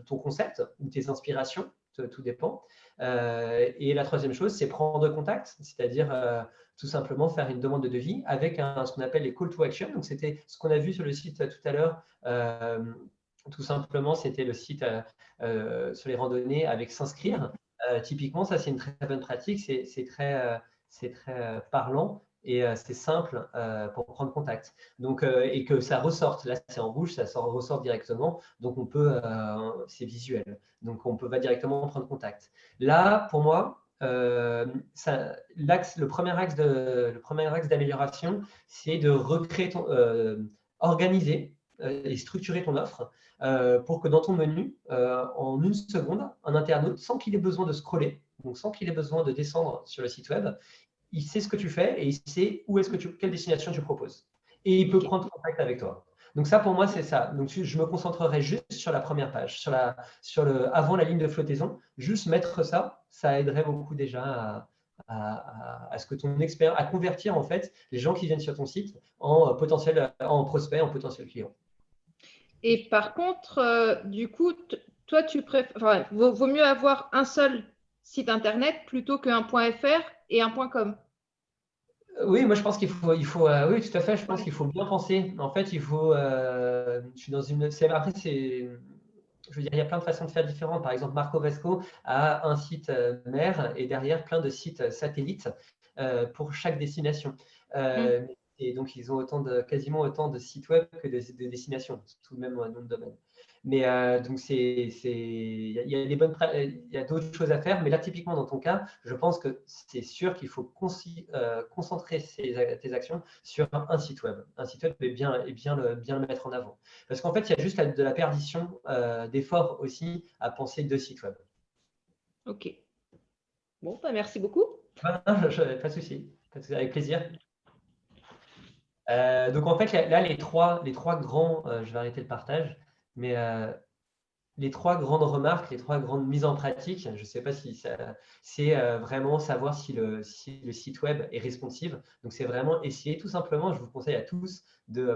ton concept ou tes inspirations, tout dépend. Et la troisième chose, c'est prendre contact, c'est-à-dire tout simplement faire une demande de devis avec ce qu'on appelle les call to action. Donc, c'était ce qu'on a vu sur le site tout à l'heure. Tout simplement, c'était le site sur les randonnées avec s'inscrire. Typiquement, ça, c'est une très bonne pratique. C'est très parlant et c'est simple pour prendre contact. Donc, et que ça ressorte. Là, c'est en rouge, ça ressort directement. Donc, c'est visuel. Donc, on va directement prendre contact. Là, pour moi, le premier axe d'amélioration, c'est de recréer organiser et structurer ton offre pour que dans ton menu, en une seconde, un internaute, sans qu'il ait besoin de scroller, donc sans qu'il ait besoin de descendre sur le site web, il sait ce que tu fais et il sait quelle destination tu proposes. Et il peut prendre contact avec toi. Donc ça, pour moi, c'est ça. Donc je me concentrerai juste sur la première page, avant la ligne de flottaison. Juste mettre ça, ça aiderait beaucoup déjà à ce que ton expert, à convertir en fait les gens qui viennent sur ton site en prospects, en potentiels clients. Et par contre, du coup, toi, tu préfères, enfin, vaut mieux avoir un seul site internet plutôt qu'un .fr et un .com. Oui, moi je pense qu'il faut, oui, tout à fait. Je pense qu'il faut bien penser. En fait, je suis dans après, je veux dire, il y a plein de façons de faire différentes. Par exemple, Marco Vesco a un site mère et derrière plein de sites satellites pour chaque destination. Et donc, ils ont quasiment autant de sites web que de destinations, tout de même nom de domaine. Mais donc, il y a d'autres choses à faire. Mais là, typiquement, dans ton cas, je pense que c'est sûr qu'il faut concentrer tes actions sur un site web. Un site web et bien le mettre en avant. Parce qu'en fait, il y a juste de la perdition d'efforts aussi à penser deux sites web. Ok. Bon, bah, merci beaucoup. Pas de souci. Avec plaisir. Donc, en fait, là, les trois grands, je vais arrêter le partage, mais les trois grandes remarques, les trois grandes mises en pratique, je ne sais pas si c'est vraiment savoir si le site web est responsive. Donc, c'est vraiment essayer tout simplement, je vous conseille à tous,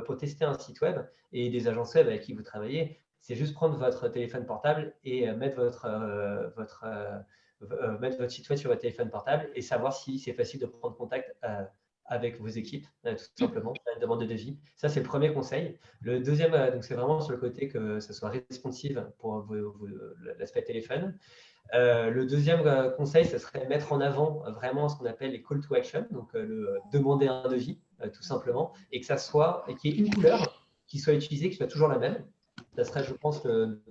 pour tester un site web et des agences web avec qui vous travaillez, c'est juste prendre votre téléphone portable et mettre votre site web sur votre téléphone portable et savoir si c'est facile de prendre contact avec vos équipes, tout simplement, faire une demande de devis. Ça, c'est le premier conseil. Le deuxième, donc c'est vraiment sur le côté que ce soit responsive pour l'aspect téléphone. Le deuxième conseil, ce serait mettre en avant vraiment ce qu'on appelle les call to action, donc le demander un devis, tout simplement, et que ça soit, et qu'il y ait une couleur qui soit utilisée, qui soit toujours la même. Ça serait, je pense, le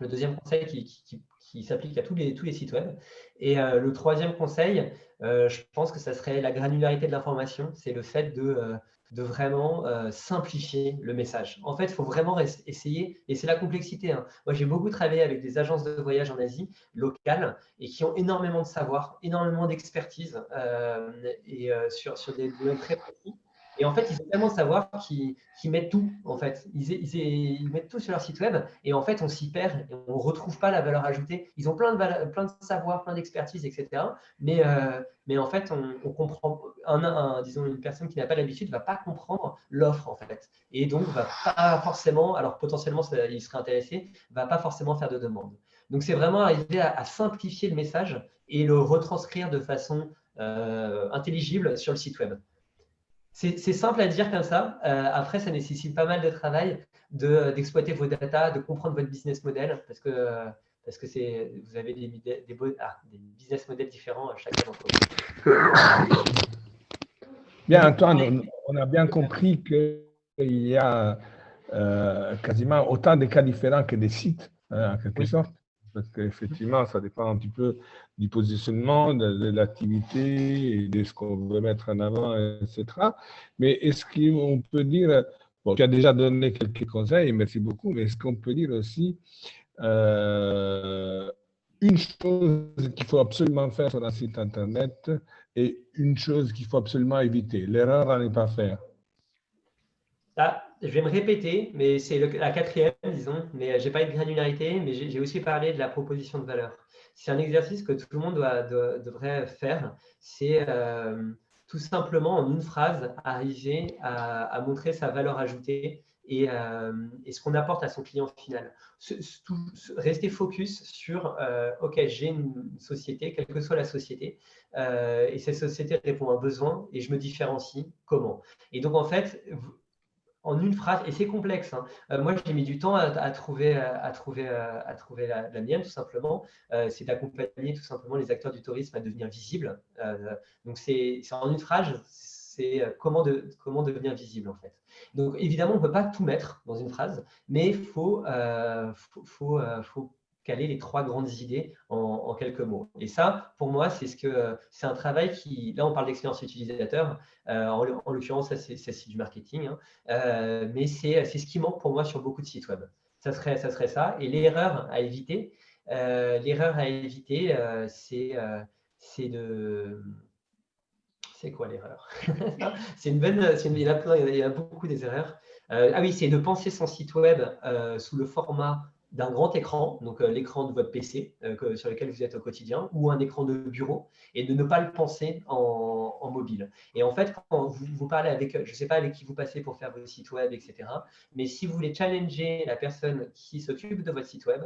deuxième conseil qui s'applique à tous les sites web. Et le troisième conseil, je pense que ça serait la granularité de l'information. C'est le fait de vraiment simplifier le message. En fait, il faut vraiment essayer, et c'est la complexité. Hein. Moi, j'ai beaucoup travaillé avec des agences de voyage en Asie locales et qui ont énormément de savoir, énormément d'expertise sur des domaines très précis. Et en fait, ils ont tellement de savoir qu'ils mettent tout, en fait. Ils mettent tout sur leur site web et en fait, on s'y perd et on ne retrouve pas la valeur ajoutée. Ils ont plein de savoir, plein d'expertise, etc. Mais en fait, on comprend. Disons, une personne qui n'a pas l'habitude ne va pas comprendre l'offre, en fait. Et donc, va pas forcément, alors potentiellement, il serait intéressé, ne va pas forcément faire de demande. Donc, c'est vraiment arriver à simplifier le message et le retranscrire de façon intelligible sur le site web. C'est simple à dire comme ça. Après, ça nécessite pas mal de travail d'exploiter vos datas, de comprendre votre business model, parce que vous avez des business models différents à chacun d'entre vous. Bien, Antoine, on a bien compris qu'il y a quasiment autant de cas différents que des sites, hein, en quelque sorte. Parce qu'effectivement, ça dépend un petit peu du positionnement, de l'activité et de ce qu'on veut mettre en avant, etc. Mais est-ce qu'on peut dire, bon, tu as déjà donné quelques conseils, merci beaucoup, mais est-ce qu'on peut dire aussi une chose qu'il faut absolument faire sur un site Internet et une chose qu'il faut absolument éviter, l'erreur à ne pas faire? Je vais me répéter, mais c'est la quatrième, disons, mais je n'ai pas eu de granularité, mais j'ai aussi parlé de la proposition de valeur. C'est un exercice que tout le monde devrait faire. C'est tout simplement, en une phrase, arriver à montrer sa valeur ajoutée et ce qu'on apporte à son client final. Rester focus sur, OK, j'ai une société, quelle que soit la société, et cette société répond à un besoin et je me différencie comment. Et donc, en fait, en une phrase, et c'est complexe. Hein. Moi, j'ai mis du temps à trouver la mienne, tout simplement. C'est d'accompagner tout simplement les acteurs du tourisme à devenir visibles. Donc, c'est en une phrase, c'est comment devenir visible, en fait. Donc, évidemment, on ne peut pas tout mettre dans une phrase, mais il faut caler les trois grandes idées en quelques mots. Et ça, pour moi, c'est un travail qui, là, on parle d'expérience utilisateur. En l'occurrence, ça, c'est du marketing. Hein. Mais c'est ce qui manque pour moi sur beaucoup de sites web. Ça serait ça. Et l'erreur à éviter, c'est de… C'est quoi l'erreur? Il y a beaucoup des erreurs. Oui, c'est de penser son site web sous le format d'un grand écran, donc l'écran de votre PC sur lequel vous êtes au quotidien, ou un écran de bureau, et de ne pas le penser en mobile. Et en fait, quand vous parlez avec, je ne sais pas avec qui vous passez pour faire vos sites web, etc., mais si vous voulez challenger la personne qui s'occupe de votre site web,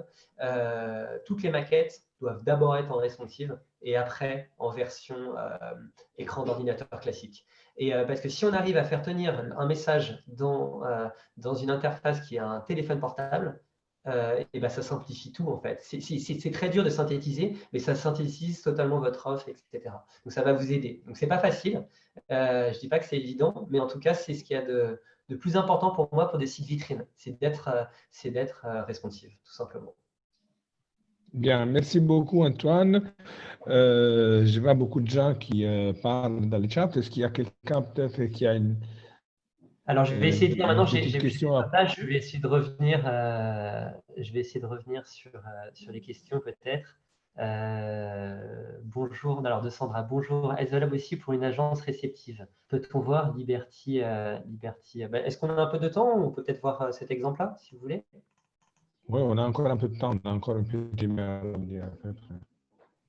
toutes les maquettes doivent d'abord être en responsive et après en version écran d'ordinateur classique. Et parce que si on arrive à faire tenir un message dans une interface qui a un téléphone portable, et ben ça simplifie tout en fait. C'est très dur de synthétiser, mais ça synthétise totalement votre offre, etc. Donc ça va vous aider. Donc c'est pas facile. Je ne dis pas que c'est évident, mais en tout cas c'est ce qu'il y a de plus important pour moi pour des sites vitrines, c'est d'être responsive, tout simplement. Bien, merci beaucoup Antoine. Je vois beaucoup de gens qui parlent dans le chat. Est-ce qu'il y a quelqu'un peut-être qui a une… Alors, je vais essayer de dire maintenant, j'ai question. Je vais essayer de revenir sur les questions peut-être. Bonjour, alors de Sandra, bonjour. Est-ce valable aussi pour une agence réceptive? Peut-on voir Liberty Est-ce qu'on a un peu de temps? On peut peut-être voir cet exemple-là, si vous voulez. Oui, on a encore un peu de temps, on a encore un peu de temps à dire.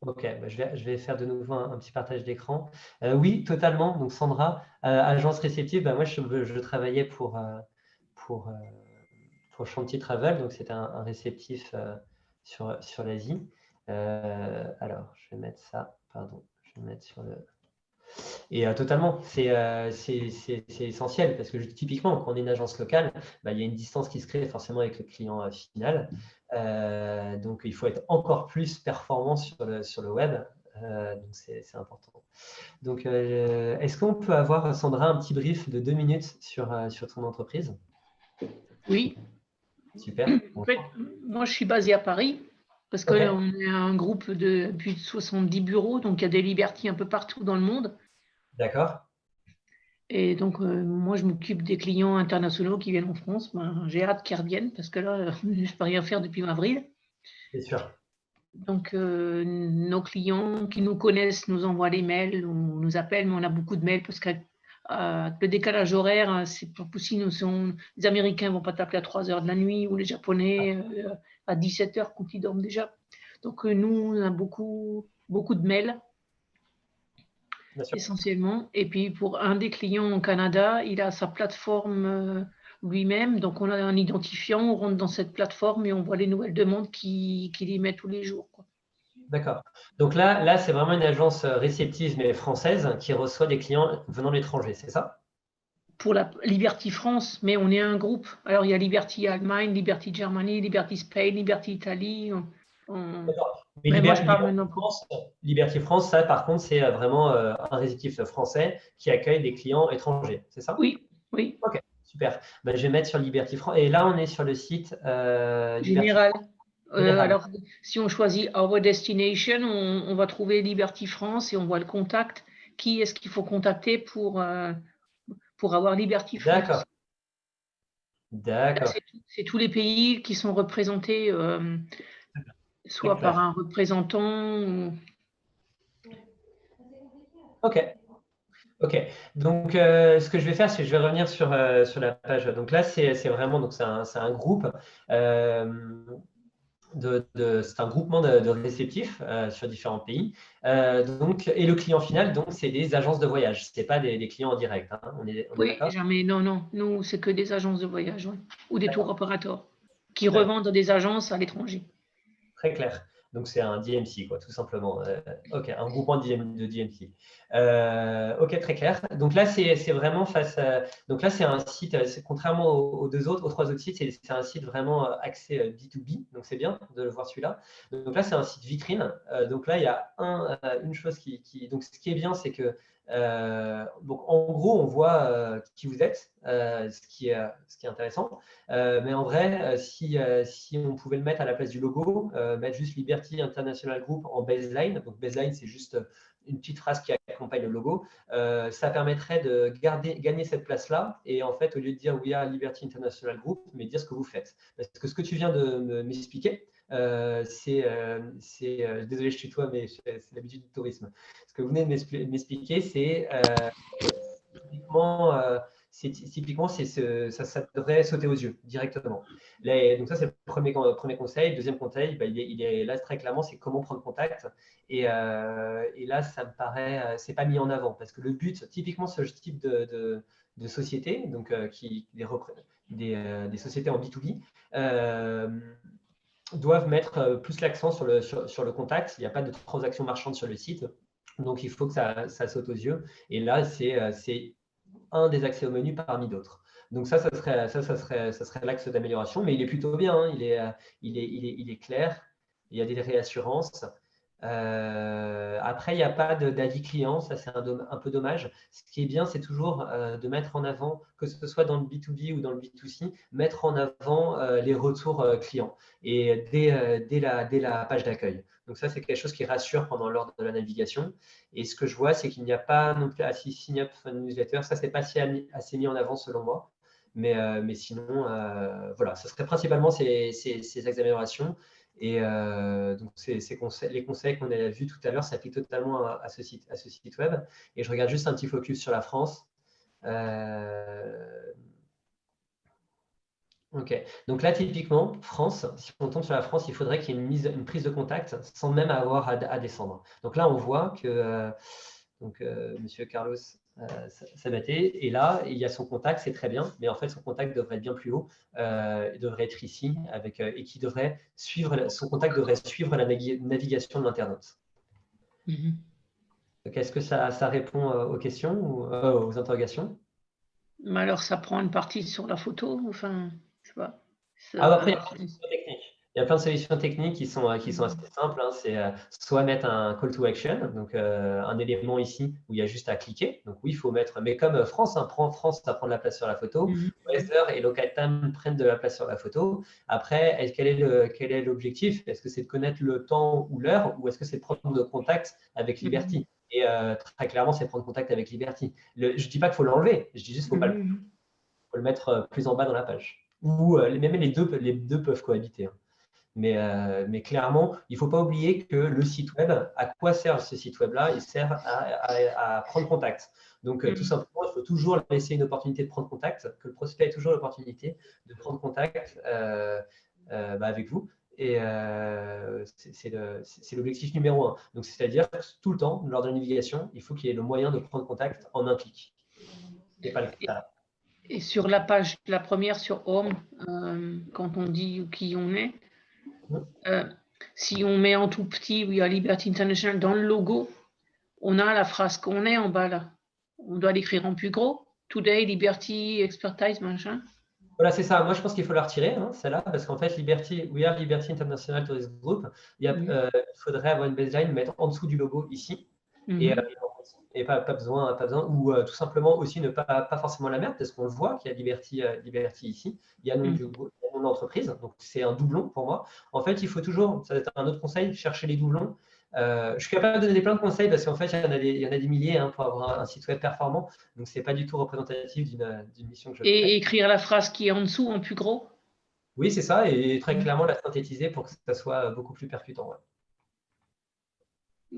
Ok, je vais faire de nouveau un petit partage d'écran. Oui, totalement. Donc Sandra, agence réceptive, moi je travaillais pour Chantier Travel, donc c'était un réceptif sur l'Asie. Alors, je vais mettre ça, pardon, je vais mettre sur le… Et totalement, c'est essentiel parce que typiquement, quand on est une agence locale, il y a une distance qui se crée forcément avec le client final. Donc, il faut être encore plus performant sur le web. Donc, c'est important. Donc, est-ce qu'on peut avoir, Sandra, un petit brief de 2 minutes sur ton entreprise? Oui. Super. En fait, moi, je suis basée à Paris Parce qu'on est un groupe de plus de 70 bureaux, donc il y a des Liberty un peu partout dans le monde. D'accord. Et donc, moi, je m'occupe des clients internationaux qui viennent en France. Ben, j'ai hâte qu'ils reviennent parce que là, je ne peux rien faire depuis avril. C'est sûr. Donc, nos clients qui nous connaissent nous envoient des mails ou nous appellent, mais on a beaucoup de mails parce que le décalage horaire, c'est pas possible. Les Américains ne vont pas t'appeler à 3 heures de la nuit ou les Japonais à 17 heures quand ils dorment déjà. Donc, nous, on a beaucoup de mails. Essentiellement. Et puis pour un des clients au Canada, il a sa plateforme lui-même. Donc on a un identifiant, on rentre dans cette plateforme et on voit les nouvelles demandes qu'il y met tous les jours. D'accord. Donc là c'est vraiment une agence réceptive mais française qui reçoit des clients venant de l'étranger, c'est ça? Pour la Liberty France, mais on est un groupe. Alors il y a Liberty Allemagne, Liberty Germany, Liberty Spain, Liberty Italie. Mais moi, je parle maintenant Liberty France, ça par contre, c'est vraiment un réceptif français qui accueille des clients étrangers, c'est ça? Oui. Ok, super. Ben, je vais mettre sur Liberty France. Et là, on est sur le site Général. Alors, si on choisit Our Destination, on va trouver Liberty France et on voit le contact. Qui est-ce qu'il faut contacter pour avoir Liberty France? D'accord. C'est tous les pays qui sont représentés, soit par un représentant. Ok. Donc, ce que je vais faire, c'est que je vais revenir sur la page. Donc là, c'est vraiment c'est un groupe. C'est un groupement de réceptifs sur différents pays. Et le client final, donc, c'est des agences de voyage. Ce n'est pas des clients en direct. Hein. On est d'accord? Jamais. Non. Nous, c'est que des agences de voyage ou des tour opérateurs qui revendent des agences à l'étranger. Très clair. Donc, c'est un DMC, quoi, tout simplement. Ok, un groupement de DMC. Ok, très clair. Donc là, c'est vraiment donc là, c'est un site, contrairement aux trois autres sites, c'est un site vraiment axé B2B. Donc, c'est bien de le voir celui-là. Donc là, c'est un site vitrine. Donc là, il y a une chose donc, ce qui est bien, c'est que donc en gros, on voit qui vous êtes, ce qui est intéressant. Mais en vrai, si on pouvait le mettre à la place du logo, mettre juste Liberty International Group en baseline, donc baseline c'est juste une petite phrase qui accompagne le logo, ça permettrait de gagner cette place-là et en fait au lieu de dire We are Liberty International Group, mais dire ce que vous faites. Parce que ce que tu viens de m'expliquer, désolé je tutoie mais c'est l'habitude du tourisme. Ce que vous venez de m'expliquer, c'est typiquement, ça devrait sauter aux yeux directement. Donc ça, c'est le premier conseil. Deuxième conseil, il est là très clairement, c'est comment prendre contact. Et là, ça me paraît, c'est pas mis en avant parce que le but, typiquement, ce type de société, donc des sociétés en B2B, doivent mettre plus l'accent sur le contact. Il n'y a pas de transaction marchande sur le site. Donc, il faut que ça saute aux yeux. Et là, c'est un des accès au menu parmi d'autres. Donc ça serait l'axe d'amélioration, mais il est plutôt bien, hein. Il est clair, il y a des réassurances. Après, il n'y a pas d'avis client, ça c'est un peu dommage. Ce qui est bien, c'est toujours de mettre en avant, que ce soit dans le B2B ou dans le B2C, mettre en avant les retours clients et dès la page d'accueil. Donc ça, c'est quelque chose qui rassure pendant l'ordre de la navigation. Et ce que je vois, c'est qu'il n'y a pas non plus assez sign-up newsletter. Ça, c'est pas assez mis en avant selon moi. Mais sinon, voilà, ce serait principalement ces axes d'amélioration. Et donc, les conseils qu'on a vus tout à l'heure s'appliquent totalement à ce site web. Et je regarde juste un petit focus sur la France. Ok, donc là typiquement, France, si on tombe sur la France, il faudrait qu'il y ait une prise de contact sans même avoir à descendre. Donc là, on voit que Monsieur Carlos Sabaté est là, et il y a son contact, c'est très bien, mais en fait son contact devrait être bien plus haut, il devrait être ici, et qui devrait son contact devrait suivre la navigation de l'internaute. Donc est-ce que ça répond aux questions ou aux interrogations? Mais alors ça prend une partie sur la photo, enfin, je sais pas. Après, il y a Il y a plein de solutions techniques qui sont assez simples. Hein. C'est soit mettre un call to action, donc un élément ici où il y a juste à cliquer. Donc oui, il faut mettre, mais comme France, hein, France, ça prend de la place sur la photo. Weather et Local Time prennent de la place sur la photo. Après, quel est l'objectif? Est-ce que c'est de connaître le temps ou l'heure, ou est-ce que c'est de prendre contact avec Liberty? Et très clairement, c'est prendre contact avec Liberty. Je ne dis pas qu'il faut l'enlever, je dis juste qu'il faut le mettre plus en bas dans la page. Ou même les deux peuvent cohabiter. Hein. Mais clairement, il ne faut pas oublier que le site web, à quoi sert ce site web-là? Il sert à prendre contact. Donc, tout simplement, il faut toujours laisser une opportunité de prendre contact, que le prospect ait toujours l'opportunité de prendre contact avec vous. Et c'est l'objectif numéro 1. Donc, c'est-à-dire que tout le temps, lors de la navigation, il faut qu'il y ait le moyen de prendre contact en un clic. Ce n'est pas le cas. Et sur la page, la première sur Home, quand on dit qui on est, si on met en tout petit We are Liberty International dans le logo, on a la phrase qu'on est en bas là. On doit l'écrire en plus gros. Today, Liberty, Expertise, machin. Voilà, c'est ça. Moi, je pense qu'il faut la retirer, hein, celle-là, parce qu'en fait, We are Liberty International Tourist Group, il faudrait avoir une baseline, mettre en dessous du logo ici. Et pas besoin, ou tout simplement aussi ne pas forcément la mettre, parce qu'on le voit qu'il y a Liberty ici, il y a le nom de l'entreprise, donc c'est un doublon pour moi. En fait, il faut toujours, ça va être un autre conseil, chercher les doublons. Je suis capable de donner plein de conseils parce qu'en fait, il y en a des milliers pour avoir un site web performant, donc ce n'est pas du tout représentatif d'une mission que je fais. Et écrire la phrase qui est en dessous en plus gros? Oui, c'est ça, et très clairement la synthétiser pour que ça soit beaucoup plus percutant. Ouais.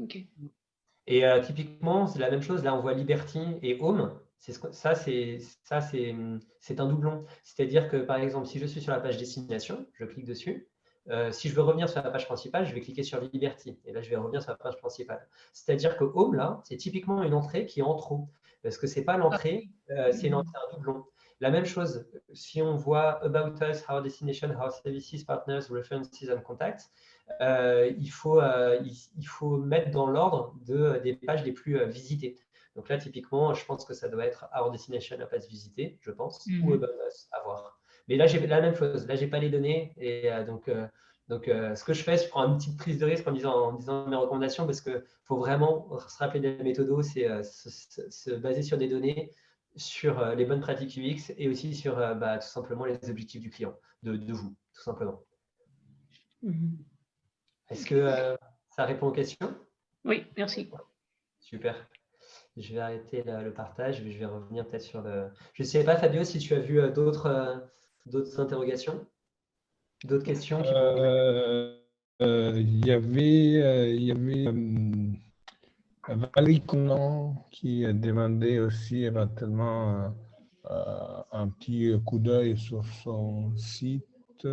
Ok. Et typiquement, c'est la même chose. Là, on voit Liberty et Home. Ça, c'est un doublon. C'est-à-dire que, par exemple, si je suis sur la page destination, je clique dessus. Si je veux revenir sur la page principale, je vais cliquer sur Liberty. Et là, je vais revenir sur la page principale. C'est-à-dire que Home, là, c'est typiquement une entrée qui est en trop. Parce que ce n'est pas l'entrée, c'est un doublon. La même chose, si on voit About Us, Our Destination, Our Services, Partners, References and Contacts, il faut mettre dans l'ordre des pages les plus visitées. Donc là, typiquement, je pense que ça doit être Our Destination à place visitée, je pense, ou About Us à voir. Mais là, j'ai la même chose. Là, je n'ai pas les données. Et donc, ce que je fais, je prends une petite prise de risque en disant mes recommandations parce qu'il faut vraiment se rappeler des méthodos, c'est se baser sur des données, sur les bonnes pratiques UX et aussi sur tout simplement les objectifs du client, de vous, tout simplement. Est-ce que ça répond aux questions? Oui, merci. Super. Je vais arrêter le partage. Je vais revenir peut-être sur le… Je ne sais pas, Fabio, si tu as vu d'autres interrogations, d'autres questions il y avait Valérie Conan qui demandait aussi éventuellement un petit coup d'œil sur son site.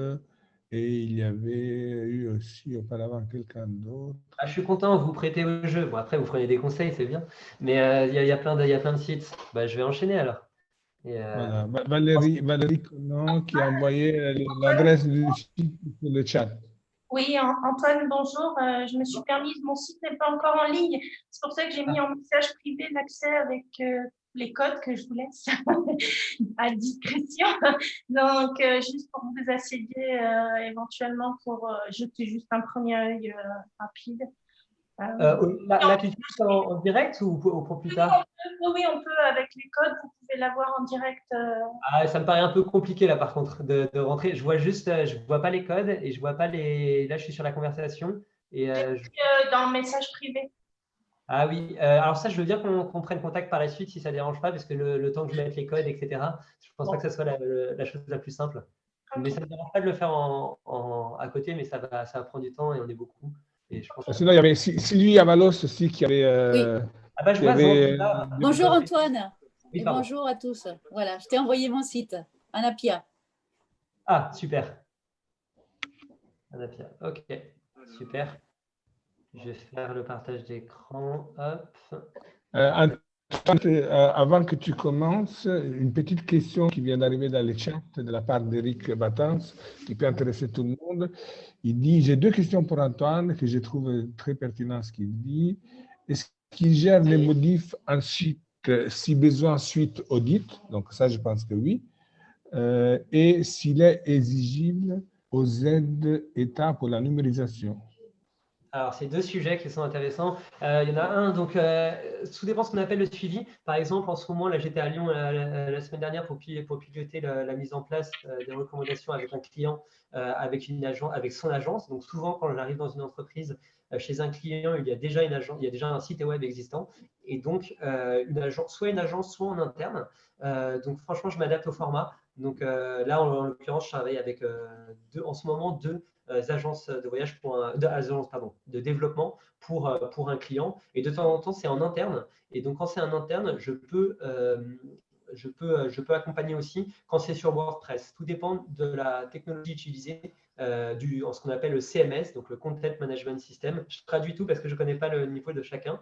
Et il y avait eu aussi auparavant quelqu'un d'autre. Je suis content, vous prêtez au jeu. Bon, après, vous prenez des conseils, c'est bien. Mais il y a plein de sites. Je vais enchaîner alors. Et, voilà. Valérie Conan qui a envoyé l'adresse du site sur le chat. Oui, Antoine, bonjour. Je me suis permise, mon site n'est pas encore en ligne. C'est pour ça que j'ai mis en message privé l'accès avec les codes que je vous laisse à discrétion. Donc, juste pour que vous assediez éventuellement pour jeter juste un premier œil rapide. Là, tu touches en direct ou pour plus tard? Oui, on peut avec les codes, vous pouvez l'avoir en direct. Ça me paraît un peu compliqué là par contre de rentrer. Je vois juste, je vois pas les codes et je vois pas les. Là, je suis sur la conversation et dans le message privé. Ah oui, alors ça, je veux bien qu'on prenne contact par la suite si ça ne dérange pas, parce que le temps que je mette les codes, etc., je ne pense pas que ce soit la chose la plus simple. Okay. Mais ça ne me dérange pas de le faire à côté, mais ça va prendre du temps et on est beaucoup. Et je pense Sinon, il y avait Sylvie Avalos aussi qui avait… oui. Je vois, bonjour Antoine, oui, et bonjour à tous. Voilà, je t'ai envoyé mon site, Anapia. Ah, super. Anapia, ok, super. Je vais faire le partage d'écran. Hop. Avant que tu commences, une petite question qui vient d'arriver dans le chat de la part d'Éric Batens, qui peut intéresser tout le monde. Il dit, j'ai deux questions pour Antoine que je trouve très pertinentes ce qu'il dit. Est-ce qu'il gère les modifs ensuite, si besoin, suite audit? Donc ça, je pense que oui. Et s'il est exigible aux aides État pour la numérisation? Alors, c'est deux sujets qui sont intéressants. Il y en a un, donc, tout dépend de ce qu'on appelle le suivi. Par exemple, en ce moment, là, j'étais à Lyon la semaine dernière pour piloter la mise en place des recommandations avec un client, avec son agence. Donc, souvent, quand j'arrive dans une entreprise, chez un client, il y a déjà une agence, il y a déjà un site web existant. Et donc, soit une agence, soit en interne. Donc, franchement, je m'adapte au format. Donc, là, en l'occurrence, je travaille avec en ce moment deux agences de voyage de développement pour un client. Et de temps en temps, c'est en interne. Et donc, quand c'est en interne, je peux accompagner aussi quand c'est sur WordPress. Tout dépend de la technologie utilisée, en ce qu'on appelle le CMS, donc le Content Management System. Je traduis tout parce que je ne connais pas le niveau de chacun.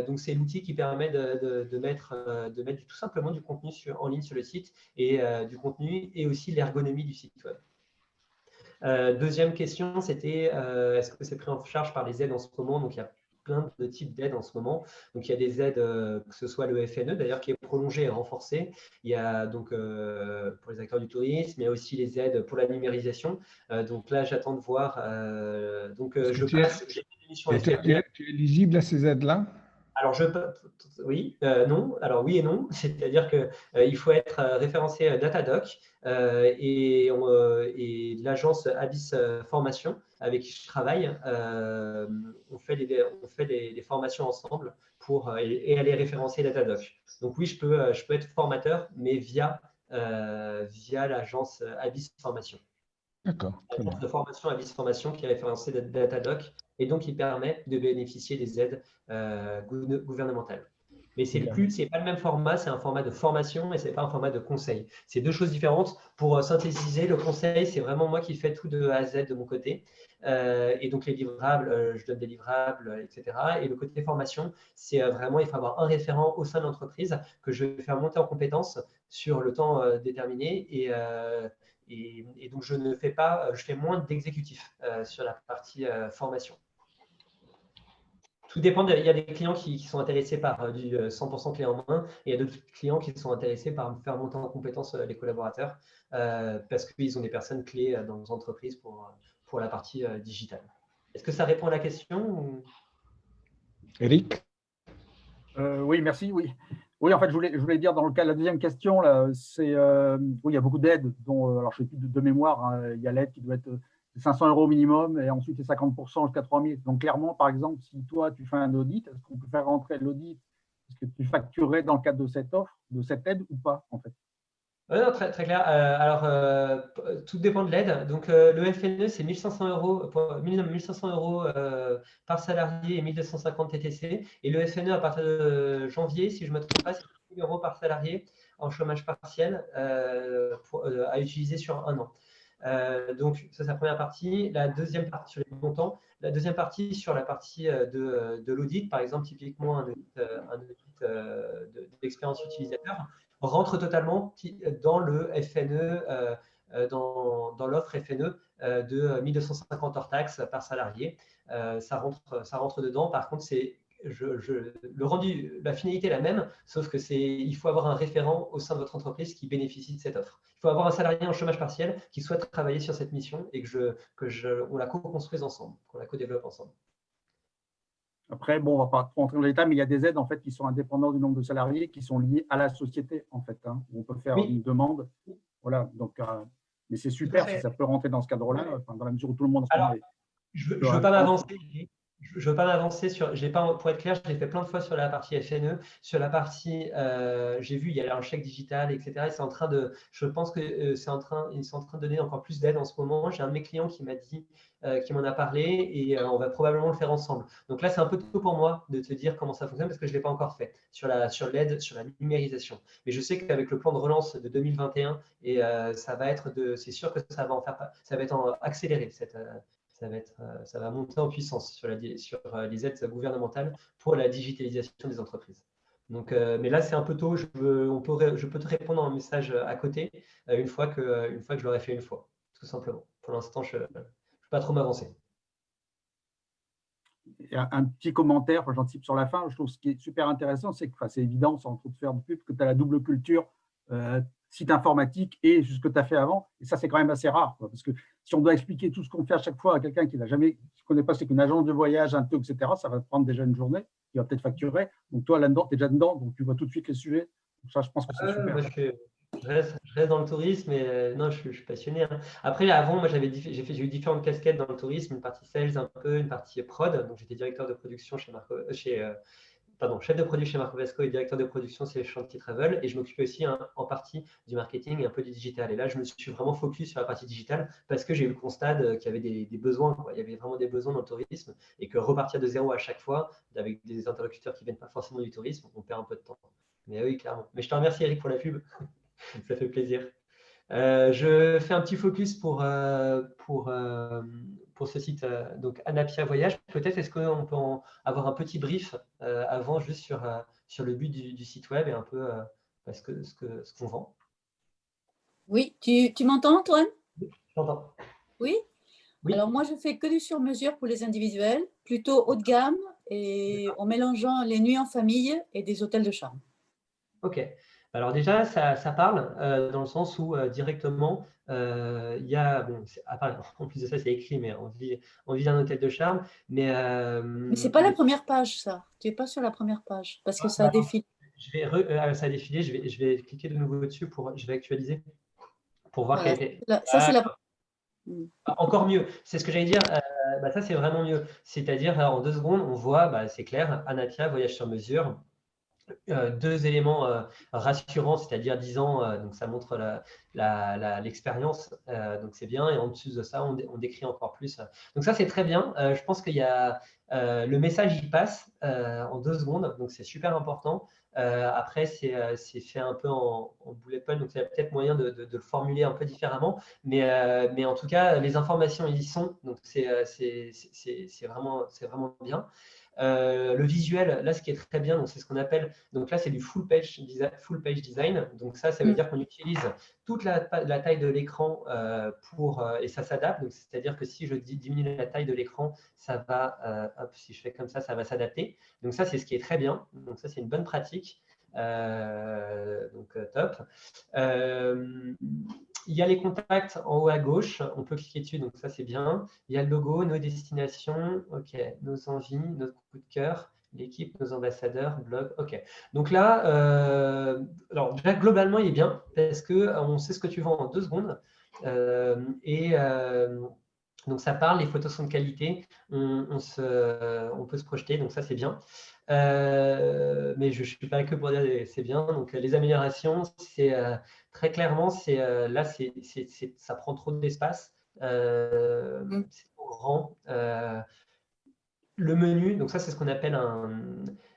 Donc, c'est l'outil qui permet de mettre tout simplement du contenu en ligne sur le site et du contenu et aussi l'ergonomie du site web. Deuxième question, c'était est-ce que c'est pris en charge par les aides en ce moment? Donc, il y a plein de types d'aides en ce moment. Donc, il y a des aides, que ce soit le FNE, d'ailleurs, qui est prolongé et renforcé. Il y a donc pour les acteurs du tourisme, il y a aussi les aides pour la numérisation. Donc là, j'attends de voir. Tu es éligible à ces aides-là? Alors, oui, non. Alors, oui et non. C'est-à-dire qu'il faut être référencé Datadoc et l'agence Abyss Formation avec qui je travaille, on fait des formations ensemble et elle est référencée Datadoc. Donc, oui, je peux être formateur, mais via l'agence Abyss Formation. D'accord. L'agence de formation Abyss Formation qui est référencée Datadoc et donc qui permet de bénéficier des aides gouvernementales. Mais c'est pas le même format, c'est un format de formation et ce n'est pas un format de conseil. C'est deux choses différentes. Pour synthétiser, le conseil, c'est vraiment moi qui fais tout de A à Z de mon côté. Et donc les livrables, je donne des livrables, etc. Et le côté formation, c'est vraiment, il faut avoir un référent au sein de l'entreprise que je vais faire monter en compétences sur le temps déterminé. Et donc, je fais moins d'exécutif sur la partie formation. Tout dépend, il y a des clients qui sont intéressés par du 100% clé en main et il y a d'autres clients qui sont intéressés par faire monter en compétence les collaborateurs parce qu'ils ont des personnes clés dans nos entreprises pour la partie digitale. Est-ce que ça répond à la question? Eric? Oui, merci. Oui, en fait, je voulais dire dans le cas de la deuxième question, c'est oui, il y a beaucoup d'aides, dont, alors je ne sais plus de mémoire, hein, il y a l'aide qui doit être 500 € minimum et ensuite c'est 50% jusqu'à 3 000. Donc clairement, par exemple, si toi tu fais un audit, est-ce qu'on peut faire rentrer l'audit? Est-ce que tu facturais dans le cadre de cette offre, de cette aide ou pas en fait? Non, très, très clair. Alors, tout dépend de l'aide. Donc, le FNE, c'est 1 500 €, minimum 1 500 € par salarié et 1 250 TTC. Et le FNE, à partir de janvier, si je ne me trompe pas, c'est 1 € par salarié en chômage partiel à utiliser sur un an. Donc, ça, c'est la première partie. La deuxième partie sur les montants. La deuxième partie sur la partie de l'audit, par exemple, typiquement un audit d'expérience utilisateur, rentre totalement dans le FNE, dans l'offre FNE de 1 250 hors taxes par salarié. Ça rentre dedans. Par contre, le rendu, la finalité est la même, sauf que il faut avoir un référent au sein de votre entreprise qui bénéficie de cette offre. Il faut avoir un salarié en chômage partiel qui souhaite travailler sur cette mission et on la co-construise ensemble, qu'on la co-développe ensemble. Après, bon, on ne va pas trop rentrer dans les détails, mais il y a des aides en fait qui sont indépendantes du nombre de salariés, qui sont liées à la société en fait. Hein, où on peut faire une demande. Voilà. Donc, mais c'est super si ça peut rentrer dans ce cadre-là, dans la mesure où tout le monde. Alors, je ne veux pas m'avancer. Je veux pas m'avancer sur. Pour être clair, je l'ai fait plein de fois sur la partie FNE, sur la partie. J'ai vu, il y a un chèque digital, etc. Je pense que ils sont en train de donner encore plus d'aide en ce moment. J'ai un de mes clients qui m'a dit, qui m'en a parlé, et on va probablement le faire ensemble. Donc là, c'est un peu tôt pour moi de te dire comment ça fonctionne parce que je ne l'ai pas encore fait sur l'aide, sur la numérisation. Mais je sais qu'avec le plan de relance de 2021, et ça va être c'est sûr que ça va être accéléré ça va monter en puissance sur les aides gouvernementales pour la digitalisation des entreprises. Donc, mais là, c'est un peu tôt. Je peux te répondre en message à côté une fois que je l'aurai fait une fois, tout simplement. Pour l'instant, je ne peux pas trop m'avancer. Un petit commentaire, j'anticipe sur la fin. Je trouve ce qui est super intéressant, c'est que c'est évident, sans trop te faire de pub, que tu as la double culture site informatique et ce que tu as fait avant. Et ça, c'est quand même assez rare, quoi, parce que si on doit expliquer tout ce qu'on fait à chaque fois à quelqu'un qui ne connaît pas c'est qu'une agence de voyage, un taux, etc., ça va prendre déjà une journée, il va peut-être facturer. Donc toi, là-dedans, tu es déjà dedans, donc tu vois tout de suite les sujets. Donc ça, je pense que c'est super. Moi, je reste dans le tourisme, et non, je suis passionné. Hein. Après, avant, moi, j'ai eu différentes casquettes dans le tourisme, une partie sales un peu, une partie prod. Donc, j'étais directeur de production chef de produit chez Marco Vesco et directeur de production chez Chanty Travel. Et je m'occupais aussi en partie du marketing et un peu du digital. Et là, je me suis vraiment focus sur la partie digitale parce que j'ai eu le constat qu'il y avait des besoins. Quoi. Il y avait vraiment des besoins dans le tourisme et que repartir de zéro à chaque fois avec des interlocuteurs qui ne viennent pas forcément du tourisme, on perd un peu de temps. Mais oui, clairement. Mais je te remercie, Eric, pour la pub. Ça fait plaisir. Je fais un petit focus pour ce site, donc Anapia Voyage. Peut-être est-ce qu'on peut avoir un petit brief avant, juste sur le but du site web et un peu ce qu'on vend. Oui, tu m'entends, Antoine? Je t'entends. Oui? Oui. Alors moi, je fais que du sur-mesure pour les individuels, plutôt haut de gamme et en mélangeant les nuits en famille et des hôtels de charme. Ok. Alors déjà, ça parle dans le sens où directement, il y a, bon, en plus de ça, c'est écrit, mais on vit un hôtel de charme. Mais ce n'est pas la première page, ça. Tu n'es pas sur la première page, parce que ça défile. Ça a défilé, je vais cliquer de nouveau dessus, je vais actualiser pour voir voilà. quelle était. Ça, c'est la... Encore mieux, c'est ce que j'allais dire. Ça, c'est vraiment mieux. C'est-à-dire, en 2 secondes, on voit, c'est clair, Anapia, voyage sur mesure. 2 éléments rassurants, c'est-à-dire 10 ans, donc ça montre l'expérience, donc c'est bien. Et en dessous de ça, on décrit encore plus. Donc ça, c'est très bien. Je pense qu'il y a le message, il passe en 2 secondes, donc c'est super important. Après, c'est fait un peu en bullet point, donc il y a peut-être moyen de le formuler un peu différemment. Mais en tout cas, les informations, ils y sont, donc c'est vraiment bien. Le visuel, là, ce qui est très bien, c'est ce qu'on appelle, donc là, c'est du full page design. Donc ça veut dire qu'on utilise toute la taille de l'écran et ça s'adapte. Donc c'est-à-dire que si je diminue la taille de l'écran, ça va, si je fais comme ça va s'adapter. Donc ça, c'est ce qui est très bien. Donc ça, c'est une bonne pratique. Donc top. Il y a les contacts en haut à gauche, on peut cliquer dessus, donc ça c'est bien. Il y a le logo, nos destinations, ok, nos envies, nos coups de cœur, l'équipe, nos ambassadeurs, blog, ok. Donc là, alors déjà globalement il est bien parce qu'on sait ce que tu vends en 2 secondes donc ça parle, les photos sont de qualité, on peut se projeter, donc ça c'est bien. Mais je ne suis pas que pour dire c'est bien. Donc les améliorations, c'est très clairement, là, ça prend trop d'espace, c'est trop grand. Le menu, donc ça c'est ce qu'on appelle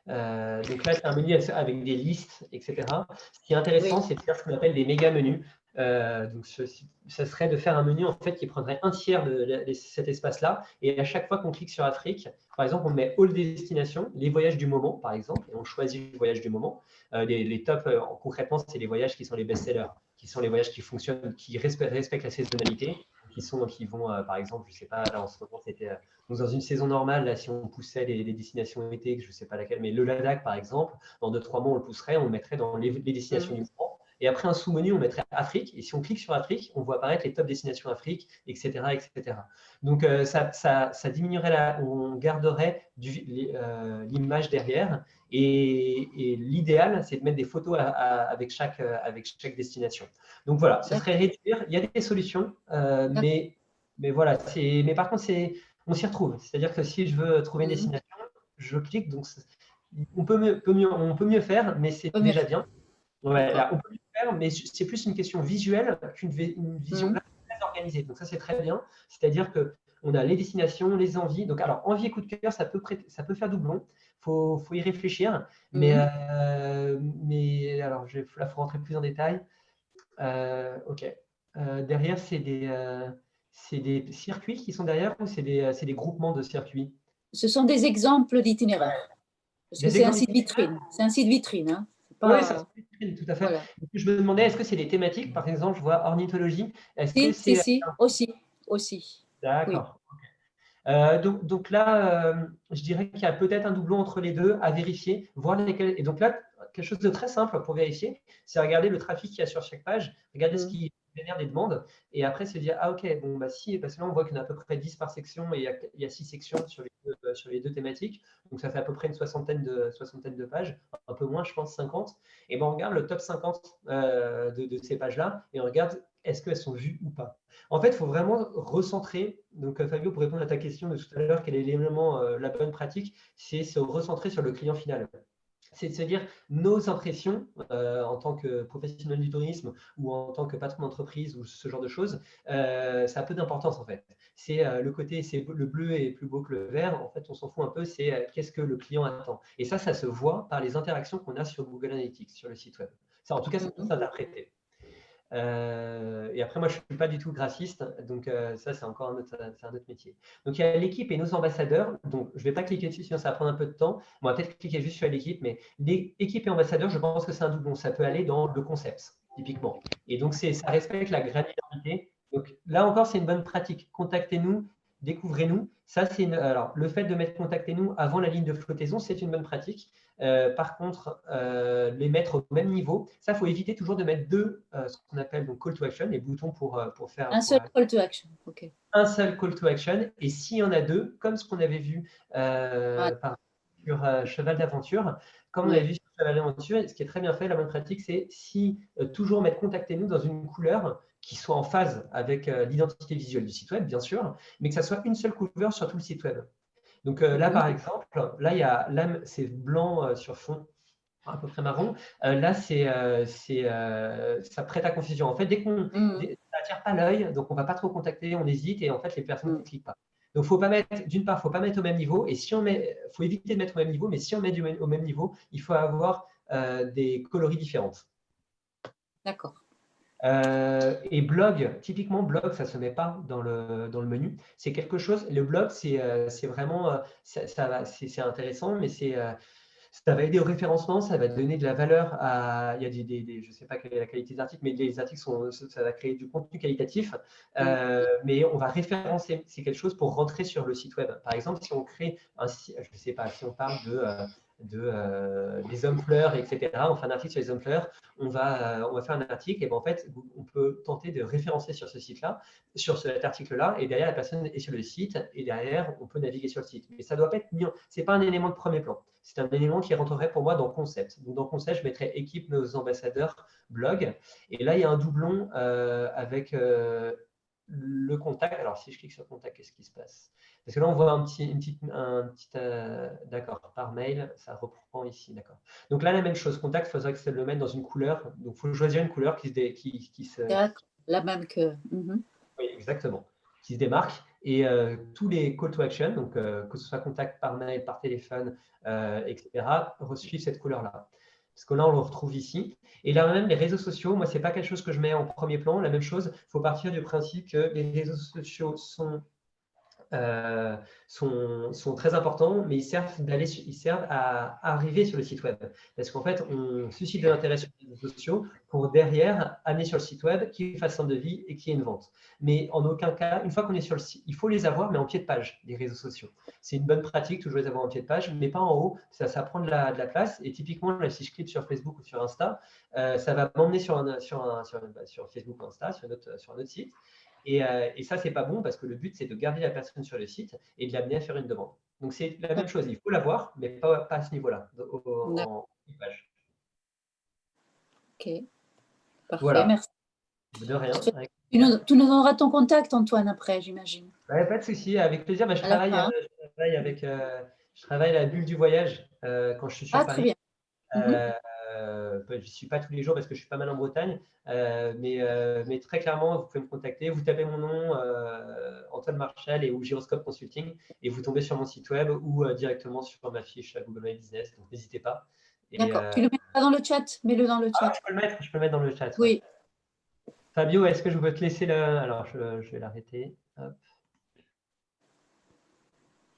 donc là c'est un menu avec des listes, etc. Ce qui est intéressant, c'est de faire ce qu'on appelle des méga menus. Donc ça serait de faire un menu en fait qui prendrait 1/3 de cet espace-là, et à chaque fois qu'on clique sur Afrique, par exemple, on met All Destinations, les voyages du moment, par exemple, et on choisit le voyage du moment. Les tops, concrètement, c'est les voyages qui sont les best-sellers, qui sont les voyages qui fonctionnent, qui respectent la saisonnalité, qui vont, par exemple, je ne sais pas, là en ce moment, c'était dans une saison normale, là, si on poussait les destinations été, je ne sais pas laquelle, mais le Ladakh, par exemple, dans 2-3 mois, on le pousserait, on le mettrait dans les destinations du moment. Et après un sous-menu, on mettrait Afrique. Et si on clique sur Afrique, on voit apparaître les top destinations Afrique, etc. etc. Donc, ça diminuerait, on garderait l'image derrière. Et l'idéal, c'est de mettre des photos avec chaque destination. Donc, voilà, ça serait réduire. Il y a des solutions, mais voilà. Mais par contre, on s'y retrouve. C'est-à-dire que si je veux trouver une destination, je clique. Donc, on peut mieux faire, mais c'est déjà bien. Ouais, là, on peut le faire, mais c'est plus une question visuelle qu'une vision très organisée. Donc ça, c'est très bien. C'est-à-dire qu'on a les destinations, les envies. Donc, alors, envie et coup de cœur, ça peut faire doublon. Faut y réfléchir. Mais alors, là, il faut rentrer plus en détail. OK. Derrière, c'est des circuits qui sont derrière, ou c'est des groupements de circuits? Ce sont des exemples d'itinéraires. Parce que c'est un site vitrine. C'est un site vitrine, hein. Oui, ça se fait, tout à fait. Voilà. Je me demandais, est-ce que c'est des thématiques? Par exemple, je vois ornithologie. Si, aussi. D'accord. Oui. Okay. Donc là, je dirais qu'il y a peut-être un doublon entre les deux à vérifier, voir lesquels. Et donc là, quelque chose de très simple pour vérifier, c'est regarder le trafic qu'il y a sur chaque page, regarder ce qui génère des demandes, et après se dire, ah ok, bon, bah si, parce que là on voit qu'il y en a à peu près 10 par section, et il y a 6 sections sur les deux thématiques, donc ça fait à peu près une soixantaine de pages, un peu moins, je pense, 50. Et ben on regarde le top 50 de ces pages-là, et on regarde est-ce qu'elles sont vues ou pas. En fait, il faut vraiment recentrer. Donc, Fabio, pour répondre à ta question de tout à l'heure, quel est l'élément, la bonne pratique, c'est se recentrer sur le client final. C'est de se dire nos impressions en tant que professionnel du tourisme ou en tant que patron d'entreprise ou ce genre de choses, ça a peu d'importance en fait. C'est le côté, c'est le bleu est plus beau que le vert. En fait, on s'en fout un peu. C'est qu'est-ce que le client attend. Et ça se voit par les interactions qu'on a sur Google Analytics, sur le site web. Ça, en tout cas, c'est interprété. Et après, moi, je ne suis pas du tout graphiste, donc ça, c'est encore un autre métier. Donc, il y a l'équipe et nos ambassadeurs. Donc, je ne vais pas cliquer dessus, sinon ça va prendre un peu de temps. On va peut-être cliquer juste sur l'équipe, mais l'équipe et ambassadeurs, je pense que c'est un doublon. Ça peut aller dans le concept, typiquement. Et donc, ça respecte la granularité. Donc, là encore, c'est une bonne pratique. Contactez-nous, découvrez-nous. Ça, alors, le fait de mettre contactez-nous avant la ligne de flottaison, c'est une bonne pratique. Par contre, les mettre au même niveau, ça, il faut éviter toujours de mettre deux, ce qu'on appelle donc call to action, les boutons pour faire… Un seul call to action, ok. Un seul call to action, et s'il y en a deux, comme ce qu'on avait vu sur Cheval d'Aventure, comme on avait vu sur Cheval d'Aventure, ce qui est très bien fait, la bonne pratique, c'est toujours mettre contactez-nous dans une couleur qui soit en phase avec l'identité visuelle du site web, bien sûr, mais que ça soit une seule couleur sur tout le site web. Donc là, par exemple, là, c'est blanc sur fond à peu près marron. Là, ça prête à confusion. En fait, ça n'attire pas l'œil, donc on ne va pas trop contacter, on hésite, et en fait, les personnes ne cliquent pas. Donc, d'une part, il ne faut pas mettre au même niveau, et faut éviter de mettre au même niveau, mais si on met au même niveau, il faut avoir des coloris différentes. D'accord. Et blog, typiquement blog, ça ne se met pas dans le menu. C'est quelque chose, le blog, c'est vraiment, c'est intéressant, mais ça va aider au référencement, ça va donner de la valeur à… Il y a je ne sais pas quelle est la qualité des articles, mais les articles, ça va créer du contenu qualitatif, mais on va référencer. C'est quelque chose pour rentrer sur le site web. Par exemple, si on crée un site, je ne sais pas, si on parle des hommes fleurs, etc. On fait un article sur les hommes fleurs, on va faire un article, et ben en fait, on peut tenter de référencer sur ce site-là, sur cet article-là, et derrière, la personne est sur le site, et derrière, on peut naviguer sur le site. Mais ça doit pas être mis, c'est pas un élément de premier plan, c'est un élément qui rentrerait pour moi dans concept. Donc, dans concept, je mettrais équipe, nos ambassadeurs, blog, et là, il y a un doublon avec le contact. Alors, si je clique sur contact, qu'est-ce qui se passe? Parce que là, on voit un petit d'accord, par mail, ça reprend ici, d'accord. Donc là, la même chose, contact, il faudrait que ça le mette dans une couleur. Donc, il faut choisir une couleur qui se… D'accord, la même que… Oui, exactement, qui se démarque. Et tous les call to action, donc que ce soit contact par mail, par téléphone, etc., suivent cette couleur-là. Parce que là, on le retrouve ici. Et là même, les réseaux sociaux, moi, ce n'est pas quelque chose que je mets en premier plan. La même chose, il faut partir du principe que les réseaux sociaux sont très importants, mais ils servent à arriver sur le site web. Parce qu'en fait, on suscite de l'intérêt sur les réseaux sociaux pour derrière amener sur le site web qui fasse un devis et qui ait une vente. Mais en aucun cas, une fois qu'on est sur le site, il faut les avoir, mais en pied de page, les réseaux sociaux. C'est une bonne pratique, toujours les avoir en pied de page, mais pas en haut. Ça prend de la place. Et typiquement, là, si je clique sur Facebook ou sur Insta, ça va m'emmener sur Facebook ou Insta, sur un autre site. Et ça, c'est pas bon parce que le but, c'est de garder la personne sur le site et de l'amener à faire une demande. Donc, c'est la même chose. Il faut l'avoir, mais pas à ce niveau-là, en page. Ok. Parfait, voilà. Merci. De rien. Tu nous donneras ton contact, Antoine, après, j'imagine. Pas de souci, avec plaisir. Je travaille à la bulle du voyage quand je suis sur Paris. Très bien. Je ne suis pas tous les jours parce que je suis pas mal en Bretagne, mais très clairement, vous pouvez me contacter. Vous tapez mon nom, Antoine Marchal ou Gyroscope Consulting, et vous tombez sur mon site web ou directement sur ma fiche à Google My Business. Donc, n'hésitez pas. D'accord. Tu le mettras dans le chat. Mets-le dans le chat. Je peux le mettre dans le chat. Oui. Ouais. Fabio, est-ce que je peux te laisser Alors, je vais l'arrêter. Je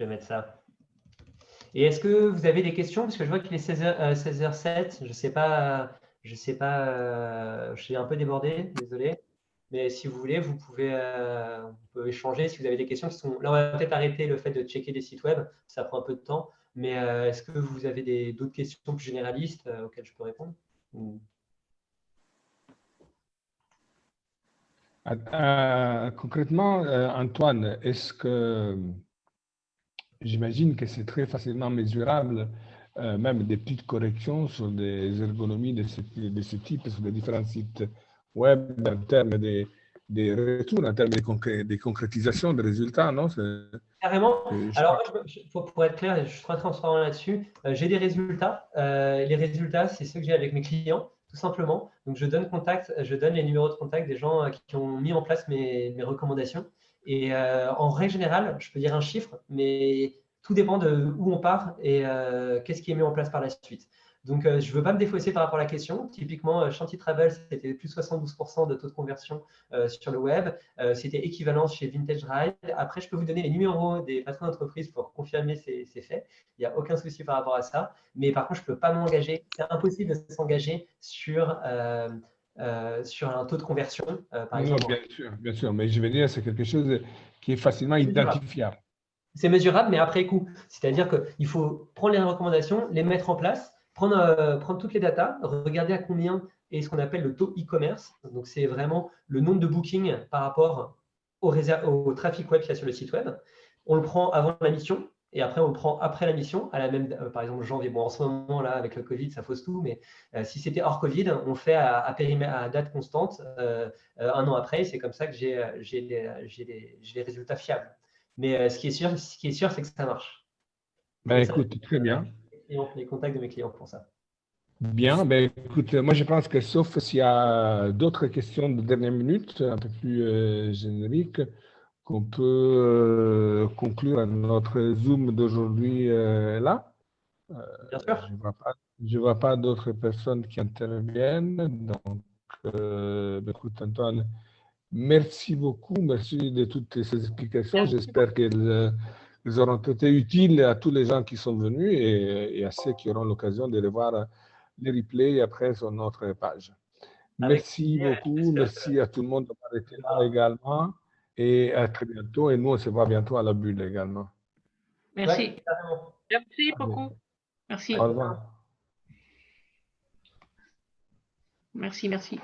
vais mettre ça. Et est-ce que vous avez des questions? Parce que je vois qu'il est 16h07. Je sais pas, je suis un peu débordé, désolé. Mais si vous voulez, on peut échanger si vous avez des questions. Là, on va peut-être arrêter le fait de checker des sites web. Ça prend un peu de temps. Mais est-ce que vous avez d'autres questions plus généralistes auxquelles je peux répondre? Concrètement, Antoine, est-ce que j'imagine que c'est très facilement mesurable, même des petites corrections sur des ergonomies de ce type sur les différents sites web en termes des retours, en termes des concrétisations des résultats, non? Carrément. Alors, pour être clair, je suis très transparent là-dessus. J'ai des résultats. Les résultats, c'est ceux que j'ai avec mes clients, tout simplement. Donc, je donne les numéros de contact des gens qui ont mis en place mes recommandations. Et en règle générale, je peux dire un chiffre, mais tout dépend de où on part et qu'est-ce qui est mis en place par la suite. Donc, je ne veux pas me défausser par rapport à la question. Typiquement, Shanty Travel, c'était plus 72% de taux de conversion sur le web. C'était équivalent chez Vintage Ride. Après, je peux vous donner les numéros des patrons d'entreprise pour confirmer ces faits. Il n'y a aucun souci par rapport à ça. Mais par contre, je ne peux pas m'engager. C'est impossible de s'engager sur un taux de conversion, par exemple. Non, bien sûr. Mais je veux dire, c'est quelque chose qui est facilement identifiable. C'est mesurable, mais après coup. C'est-à-dire qu'il faut prendre les recommandations, les mettre en place, prendre toutes les datas, regarder à combien est ce qu'on appelle le taux e-commerce. Donc, c'est vraiment le nombre de bookings par rapport au trafic web qu'il y a sur le site web. On le prend avant la mission et après, on le prend après la mission, à la même, par exemple, janvier. Bon, en ce moment, là, avec le Covid, ça fausse tout, mais si c'était hors Covid, on le fait à date constante, un an après. C'est comme ça que j'ai les résultats fiables. Mais ce qui est sûr, c'est que ça marche. Ben, écoute, très bien. Les contacts de mes clients pour ça. Bien, ben, écoute, moi je pense que sauf s'il y a d'autres questions de dernière minute, un peu plus génériques, qu'on peut conclure notre Zoom d'aujourd'hui là. Bien sûr. Je vois pas d'autres personnes qui interviennent. Donc, écoute, Antoine, merci beaucoup. Merci de toutes ces explications. J'espère qu'elles auront été utiles à tous les gens qui sont venus et à ceux qui auront l'occasion de revoir les replays après sur notre page. Merci beaucoup. Merci à tout le monde d'avoir été là également. Et à très bientôt. Et nous, on se voit bientôt à la bulle également. Merci. Ouais, merci beaucoup. Merci. Au revoir. Merci.